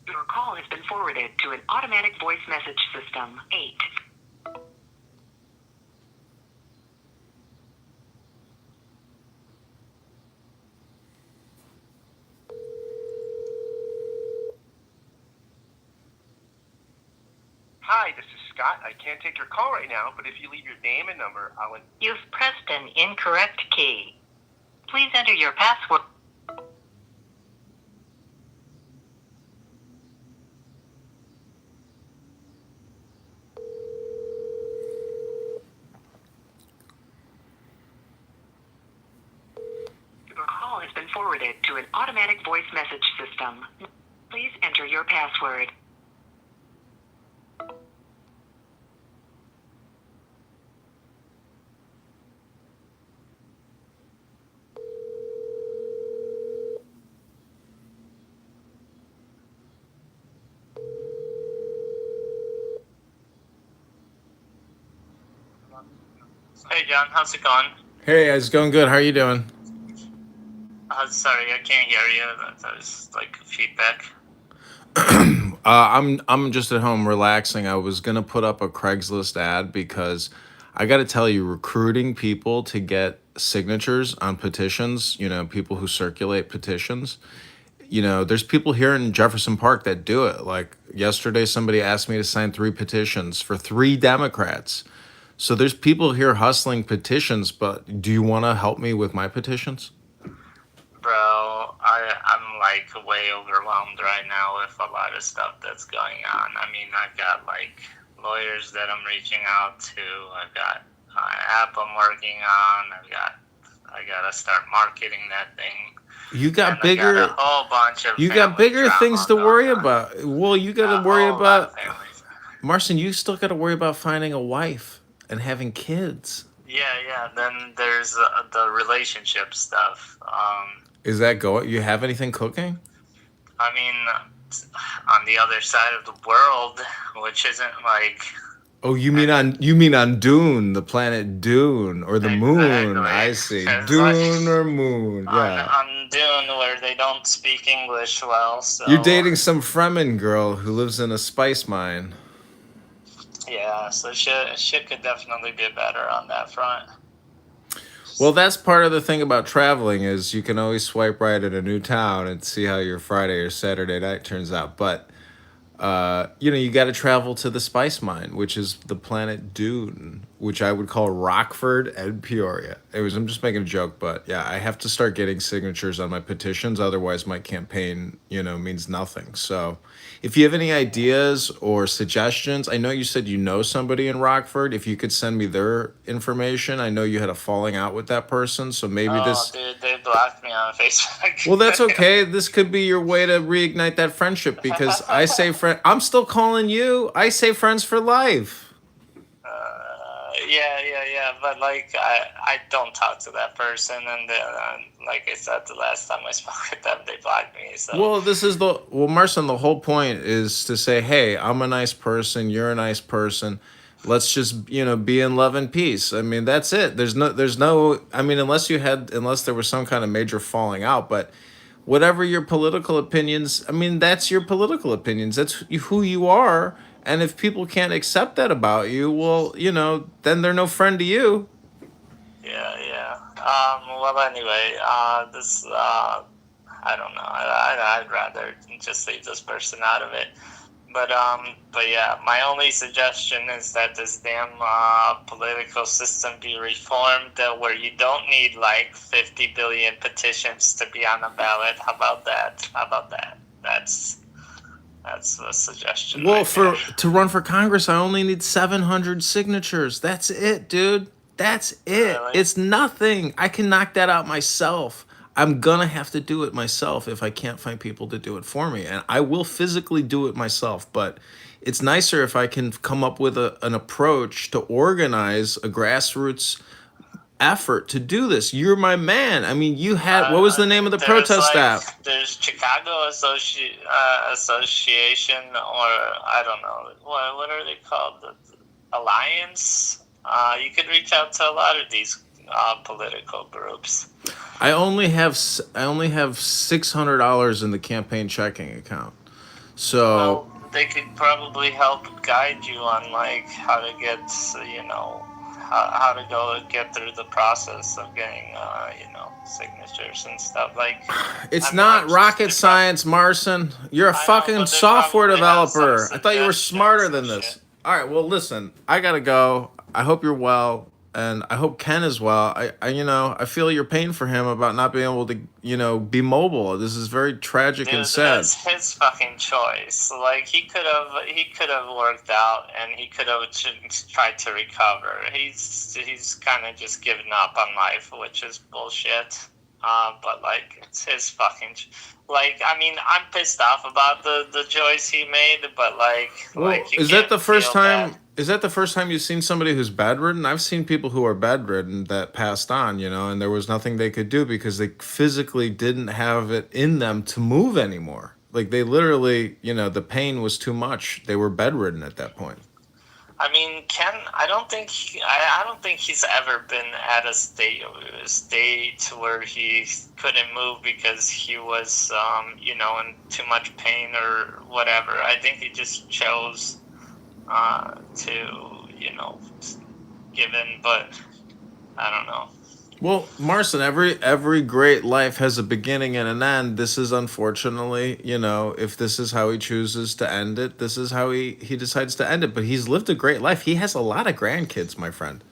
Your call has been forwarded to an automatic voice message system. 8. Hi, this is Scott. I can't take your call right now, but if you leave your name and number, I'll... You've pressed an incorrect key. Please enter your password. Your call has been forwarded to an automatic voice message system. Please enter your password. Hey, John. How's it going? Hey, it's going good. How are you doing? Sorry, I can't hear you. That was like feedback. I'm just at home relaxing. I was gonna put up a Craigslist ad because I got to tell you, recruiting people to get signatures on petitions, people who circulate petitions, there's people here in Jefferson Park that do it. Like yesterday, somebody asked me to sign 3 petitions for 3 Democrats. So there's people here hustling petitions, but do you want to help me with my petitions? Bro, I'm like way overwhelmed right now with a lot of stuff that's going on. I mean, I've got like lawyers that I'm reaching out to. I've got an app I'm working on. I gotta start marketing that thing. You got and bigger. I got a whole bunch of You got bigger things to worry about. Well, you got to worry about. Marcin, you still got to worry about finding a wife and having kids. Yeah. Then there's the relationship stuff. Is that going? You have anything cooking? I mean, on the other side of the world, which isn't like. Oh, you mean on Dune, the planet Dune, or the moon? I see. It's Dune or moon? Yeah. On Dune, where they don't speak English well, so. You're dating some Fremen girl who lives in a spice mine. Yeah, so shit could definitely be better on that front. Well, that's part of the thing about traveling is you can always swipe right at a new town and see how your Friday or Saturday night turns out. But, you got to travel to the spice mine, which is the planet Dune, which I would call Rockford and Peoria. I'm just making a joke, but yeah, I have to start getting signatures on my petitions. Otherwise, my campaign, means nothing. So if you have any ideas or suggestions, I know you said you know somebody in Rockford. If you could send me their information, I know you had a falling out with that person. So maybe Dude, they blocked me on Facebook. Well, that's okay. This could be your way to reignite that friendship because I say I'm still calling you. I say friends for life. Yeah. But like, I don't talk to that person, and like I said, the last time I spoke with them, they blocked me. So. Well, Marcin, the whole point is to say, hey, I'm a nice person. You're a nice person. Let's just be in love and peace. I mean, that's it. There's no. I mean, unless there was some kind of major falling out, but. Whatever your political opinions, I mean, that's your political opinions. That's who you are. And if people can't accept that about you, well, then they're no friend to you. Yeah. Well, anyway, this, I don't know. I'd rather just leave this person out of it. But yeah, my only suggestion is that this damn political system be reformed where you don't need like 50 billion petitions to be on the ballot. How about that? That's a suggestion. Well, to run for Congress, I only need 700 signatures. That's it, dude. That's it. Really? It's nothing. I can knock that out myself. I'm going to have to do it myself if I can't find people to do it for me. And I will physically do it myself. But it's nicer if I can come up with an approach to organize a grassroots effort to do this. You're my man. I mean, you had, what was the name of the protest app? There's Chicago Association, or I don't know. What are they called? The Alliance? You could reach out to a lot of these political groups. I only have $600 in the campaign checking account. So well, they could probably help guide you on like how to get how to go get through the process of getting signatures and stuff. Like it's not rocket science, Marcin. You're a fucking software developer. I thought you were smarter than this. All right, well listen, I gotta go. I hope you're well. And I hope Ken is well. I feel your pain for him about not being able to, be mobile. This is very tragic and sad. It's his fucking choice. Like he could have worked out and he could have tried to recover. He's kind of just given up on life, which is bullshit. But like it's his fucking. Like I mean, I'm pissed off about the choice he made, but is that the first time? Is that the first time you've seen somebody who's bedridden? I've seen people who are bedridden that passed on, and there was nothing they could do because they physically didn't have it in them to move anymore. Like they literally, the pain was too much. They were bedridden at that point. I mean, Ken, I don't think he's ever been at a state where he couldn't move because he was, in too much pain or whatever. I think he just chose to, give in, but I don't know. Well, Marcin, every great life has a beginning and an end. This is unfortunately, if this is how he chooses to end it, this is how he decides to end it. But he's lived a great life. He has a lot of grandkids, my friend.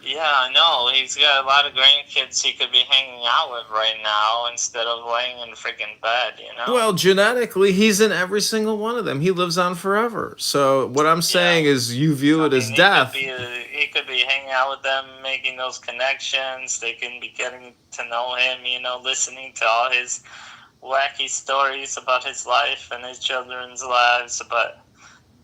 Yeah, I know. He's got a lot of grandkids he could be hanging out with right now instead of laying in freaking bed, Well, genetically, he's in every single one of them. He lives on forever. So what I'm saying is you view it as death. He could be hanging out with them, making those connections. They can be getting to know him, listening to all his wacky stories about his life and his children's lives, but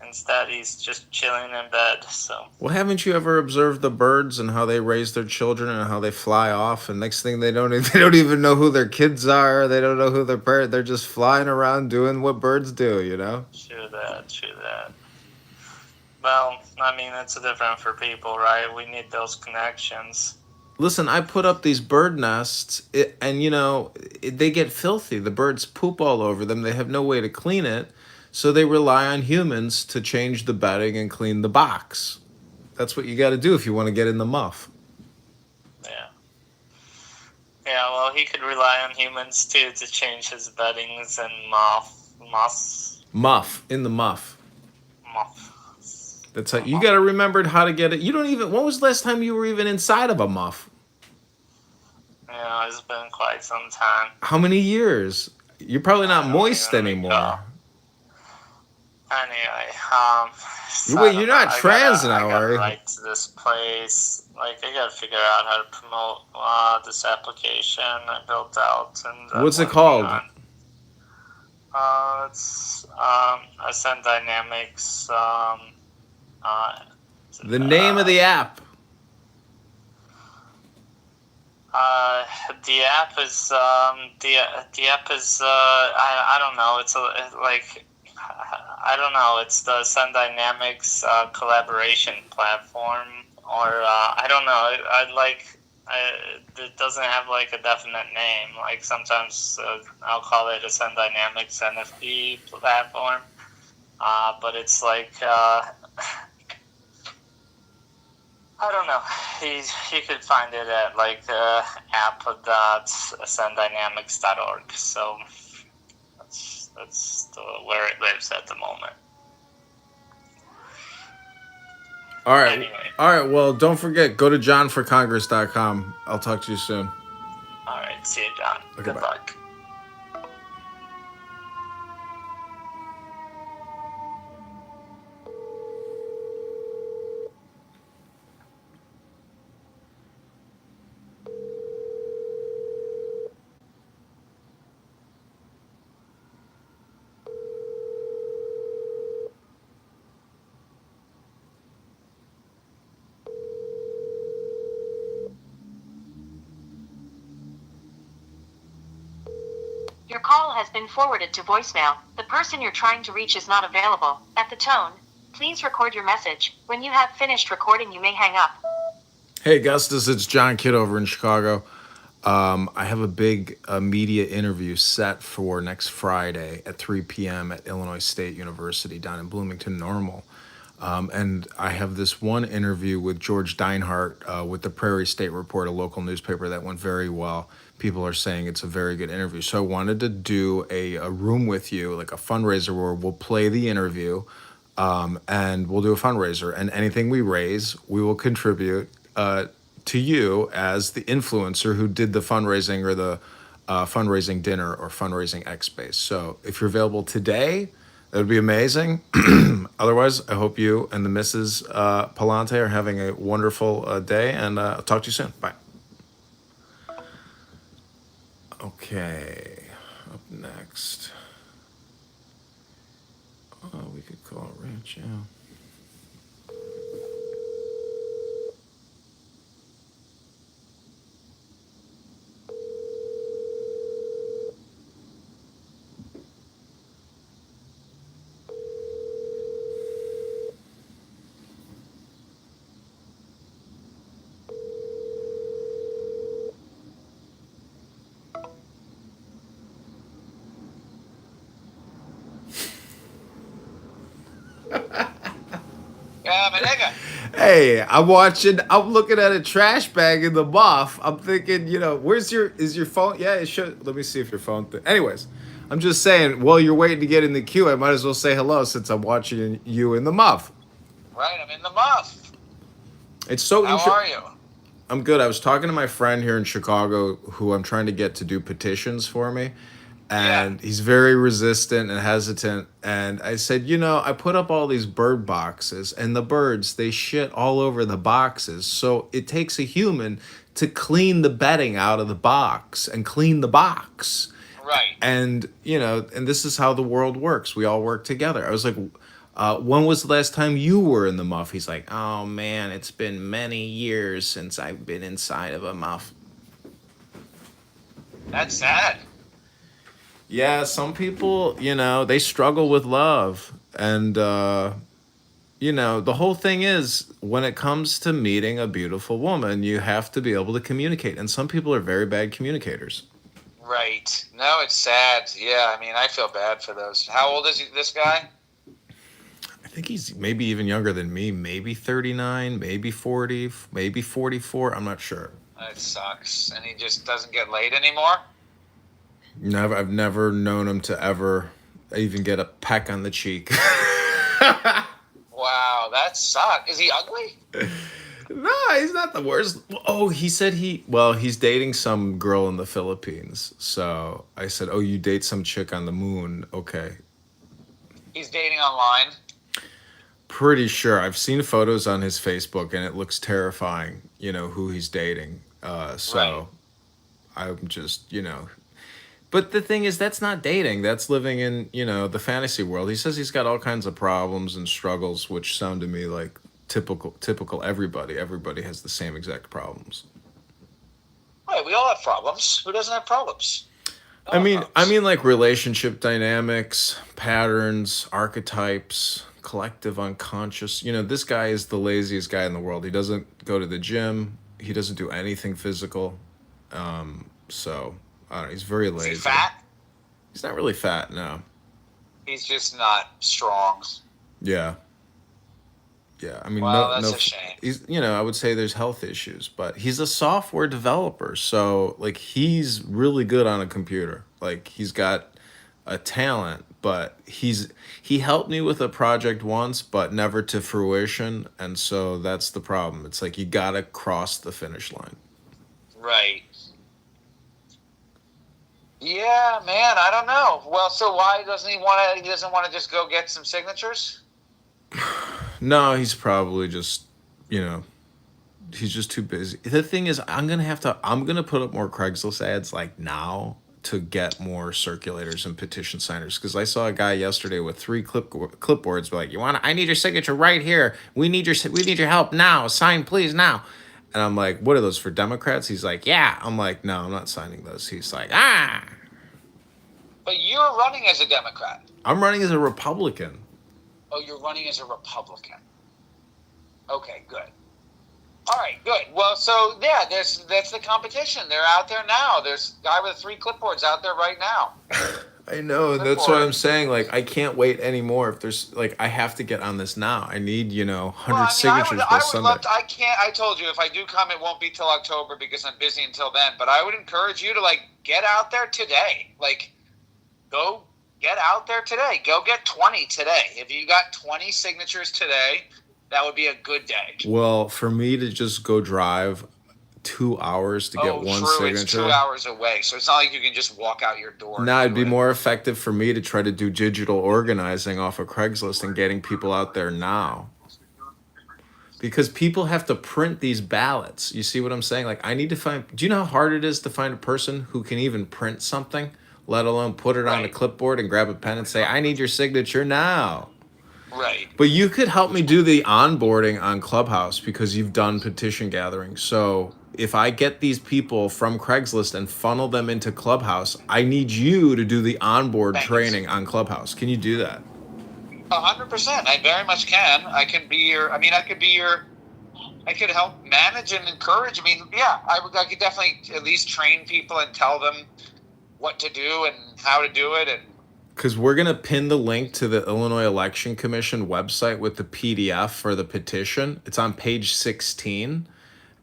instead he's just chilling in bed. So. Well, haven't you ever observed the birds and how they raise their children and how they fly off? And next thing they don't even know who their kids are. They don't know who their parents. They're just flying around doing what birds do. True that. Well, I mean, it's different for people, right? We need those connections. Listen, I put up these bird nests, and they get filthy. The birds poop all over them. They have no way to clean it, so they rely on humans to change the bedding and clean the box. That's what you got to do if you want to get in the muff. Yeah, well, he could rely on humans too to change his beddings and muff. Muff in the muff. Muff. That's how you got to remember how to get it. You don't even. When was the last time you were even inside of a muff? Yeah, it's been quite some time. How many years? You're probably not moist anymore. Anyway, wait, you're not trans now, are you? I got right to this place. Like, I gotta figure out how to promote this application I built out. And what's it called? It's Ascend Dynamics. The name of the app. The app is I don't know. It's I don't know. It's the Sun Dynamics collaboration platform, or I don't know. It doesn't have like a definite name. Like sometimes I'll call it a Sun Dynamics NFT platform, but it's like I don't know. You could find it at like app.ascenddynamics.org. So that's where it lives at the moment. All right. Anyway. All right. Well, don't forget, go to johnforcongress.com. I'll talk to you soon. All right. See you, John. Okay, Good bye. luck. Your call has been forwarded to voicemail. The person you're trying to reach is not available. At the tone, please record your message. When you have finished recording, you may hang up. Hey, Augustus, it's John Kitover in Chicago. I have a big media interview set for next Friday at 3 p.m. at Illinois State University down in Bloomington Normal. And I have this one interview with George Deinhardt with the Prairie State Report, a local newspaper that went very well. People are saying it's a very good interview. So I wanted to do a room with you, like a fundraiser where we'll play the interview and we'll do a fundraiser. And anything we raise, we will contribute to you as the influencer who did the fundraising or the fundraising dinner or fundraising X Space. So if you're available today, that would be amazing. Otherwise, I hope you and the Mrs. Palante are having a wonderful day, and I'll talk to you soon. Bye. Okay, up next. Oh, we could call Rich, yeah. Hey, I'm looking at a trash bag in the muff. I'm thinking, is your phone? Yeah, it should. Let me see if your phone. Anyways, I'm just saying, while you're waiting to get in the queue, I might as well say hello since I'm watching you in the muff. Right, I'm in the muff. It's so interesting. How are you? I'm good. I was talking to my friend here in Chicago who I'm trying to get to do petitions for me. And he's very resistant and hesitant. And I said, I put up all these bird boxes and the birds, they shit all over the boxes. So it takes a human to clean the bedding out of the box and clean the box. Right. And, and this is how the world works. We all work together. I was like, when was the last time you were in the muff? He's like, oh man, it's been many years since I've been inside of a muff. That's sad. Yeah, some people, they struggle with love. And, the whole thing is when it comes to meeting a beautiful woman, you have to be able to communicate. And some people are very bad communicators. Right. No, it's sad. Yeah, I mean, I feel bad for those. How old is this guy? I think he's maybe even younger than me, maybe 39, maybe 40, maybe 44. I'm not sure. That sucks. And he just doesn't get laid anymore? Never. I've never known him to ever even get a peck on the cheek. Wow, that sucks. Is he ugly? No, he's not the worst. Oh, he said he's dating some girl in the Philippines. So I said, oh, you date some chick on the moon. Okay. He's dating online? Pretty sure. I've seen photos on his Facebook and it looks terrifying, who he's dating. Right. I'm just, But the thing is, that's not dating. That's living in, the fantasy world. He says he's got all kinds of problems and struggles, which sound to me like typical everybody. Everybody has the same exact problems. Right, we all have problems. Who doesn't have problems? I mean like relationship dynamics, patterns, archetypes, collective unconscious. This guy is the laziest guy in the world. He doesn't go to the gym. He doesn't do anything physical. So I don't know, he's very lazy. Is he fat? He's not really fat, no. He's just not strong. Yeah. Yeah, I mean, that's a shame. He's, I would say there's health issues, but he's a software developer, so like he's really good on a computer. Like he's got a talent, but he helped me with a project once, but never to fruition, and so that's the problem. It's like you gotta cross the finish line. Right. Yeah, man, I don't know. Well, so why doesn't he want to? He doesn't want to just go get some signatures? No, he's probably just, he's just too busy. The thing is, I'm gonna put up more Craigslist ads like now to get more circulators and petition signers. Because I saw a guy yesterday with 3 clipboards, like, I need your signature right here. We need your help now. Sign, please, now. And I'm like, what are those for Democrats? He's like, yeah. I'm like, no, I'm not signing those. He's like, ah. But you're running as a Democrat. I'm running as a Republican. Oh, you're running as a Republican. Okay, good. All right, good. Well, so yeah, that's the competition. They're out there now. There's a guy with 3 clipboards out there right now. I know. That's what I'm saying. Like, I can't wait anymore. If there's I have to get on this now. I need 100 signatures by Sunday. I told you if I do come, it won't be till October because I'm busy until then. But I would encourage you to get out there today. Go get out there today. Go get 20 today. If you got 20 signatures today, that would be a good day. Well, for me to just go drive 2 hours to get one signature. It's 2 hours away, so it's not like you can just walk out your door. No, it'd be more effective for me to try to do digital organizing off of Craigslist and getting people out there now. Because people have to print these ballots. You see what I'm saying? I need to find... Do you know how hard it is to find a person who can even print something, let alone put it on a clipboard and grab a pen and say, I need your signature now. Right. But you could help me do the onboarding on Clubhouse because you've done petition gathering. So if I get these people from Craigslist and funnel them into Clubhouse, I need you to do the onboard training on Clubhouse. Can you do that? 100%. I very much can. I could help manage and encourage. I could definitely at least train people and tell them what to do and how to do it. And because we're going to pin the link to the Illinois Election Commission website with the PDF for the petition. It's on page 16.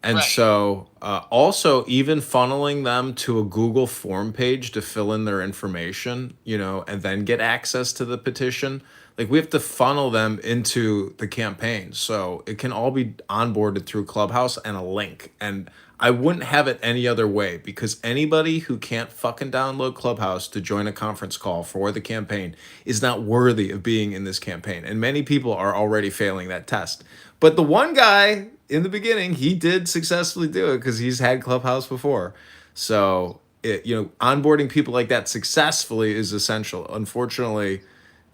And Right. so also even funneling them to a Google form page to fill in their information, you know, and then get access to the petition. Like we have to funnel them into the campaign. So it can all be onboarded through Clubhouse and a link. And I wouldn't have it any other way, because anybody who can't fucking download Clubhouse to join a conference call for the campaign is not worthy of being in this campaign. And many people are already failing that test. But the one guy in the beginning, he did successfully do it because he's had Clubhouse before. So, onboarding people like that successfully is essential. Unfortunately,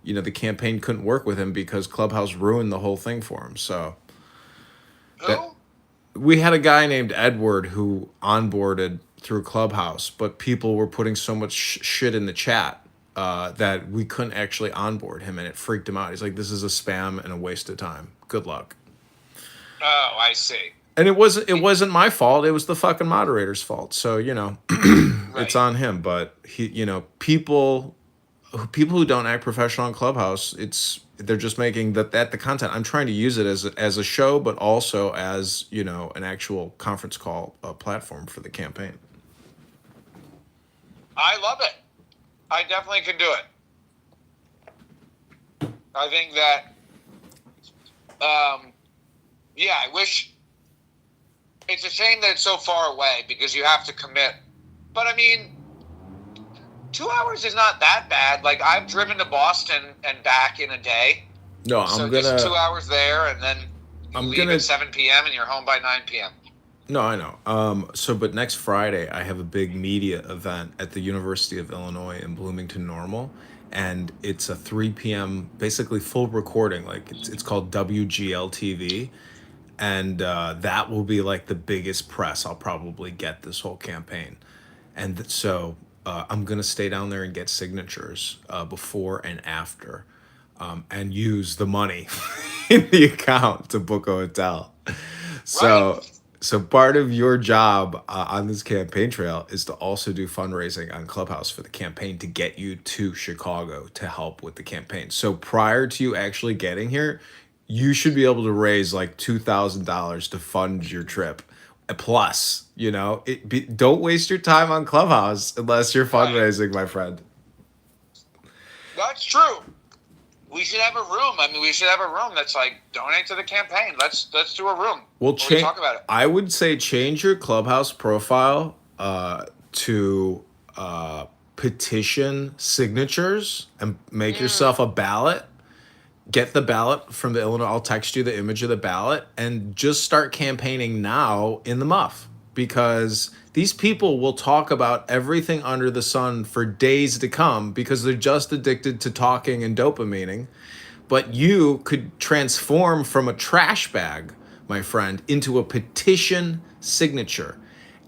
the campaign couldn't work with him because Clubhouse ruined the whole thing for him. So, we had a guy named Edward who onboarded through Clubhouse, but people were putting so much shit in the chat that we couldn't actually onboard him, and it freaked him out. He's like, "This is a spam and a waste of time. Good luck." Oh, I see. And it wasn't my fault. It was the fucking moderator's fault. So, it's on him. But people who don't act professional on Clubhouse, they're just making the content. I'm trying to use it as a show, but also as, an actual conference call platform for the campaign. I love it. I definitely can do it. I think that, I wish. It's a shame that it's so far away because you have to commit. But I mean, 2 hours is not that bad. Like, I've driven to Boston and back in a day. No, just 2 hours there, and then you leave at 7 p.m. and you're home by 9 p.m. No, I know. But next Friday, I have a big media event at the University of Illinois in Bloomington Normal. And it's a 3 p.m. basically full recording. Like, it's called WGL-TV. And that will be like the biggest press I'll probably get this whole campaign. And so I'm going to stay down there and get signatures before and after, and use the money in the account to book a hotel. So part of your job on this campaign trail is to also do fundraising on Clubhouse for the campaign to get you to Chicago to help with the campaign. So prior to you actually getting here, you should be able to raise like $2,000 to fund your trip. Plus, don't waste your time on Clubhouse unless you're fundraising, my friend. That's true. We should have a room. I mean, we should have a room that's like, donate to the campaign. Let's do a room. We'll talk about it. I would say change your Clubhouse profile to petition signatures and make yourself a ballot. Get the ballot from the Illinois. I'll text you the image of the ballot and just start campaigning now in the muff, because these people will talk about everything under the sun for days to come because they're just addicted to talking and dopamining. But you could transform from a trash bag, my friend, into a petition signature.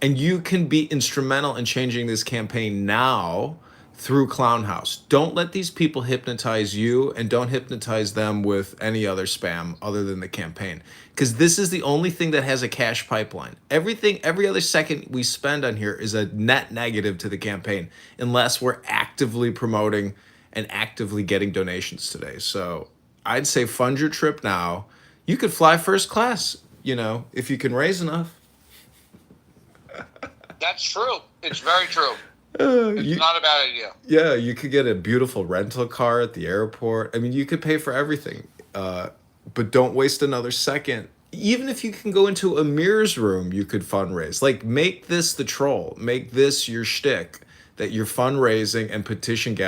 And you can be instrumental in changing this campaign now through Clown House. Don't let these people hypnotize you, and don't hypnotize them with any other spam other than the campaign. Because this is the only thing that has a cash pipeline. Every other second we spend on here is a net negative to the campaign, unless we're actively promoting and actively getting donations today. So I'd say fund your trip now. You could fly first class, if you can raise enough. That's true. It's very true. It's not a bad idea. Yeah, you could get a beautiful rental car at the airport. I mean, you could pay for everything, but don't waste another second. Even if you can go into Amir's room, you could fundraise. Like, make this the troll. Make this your shtick, that you're fundraising and petition gathering.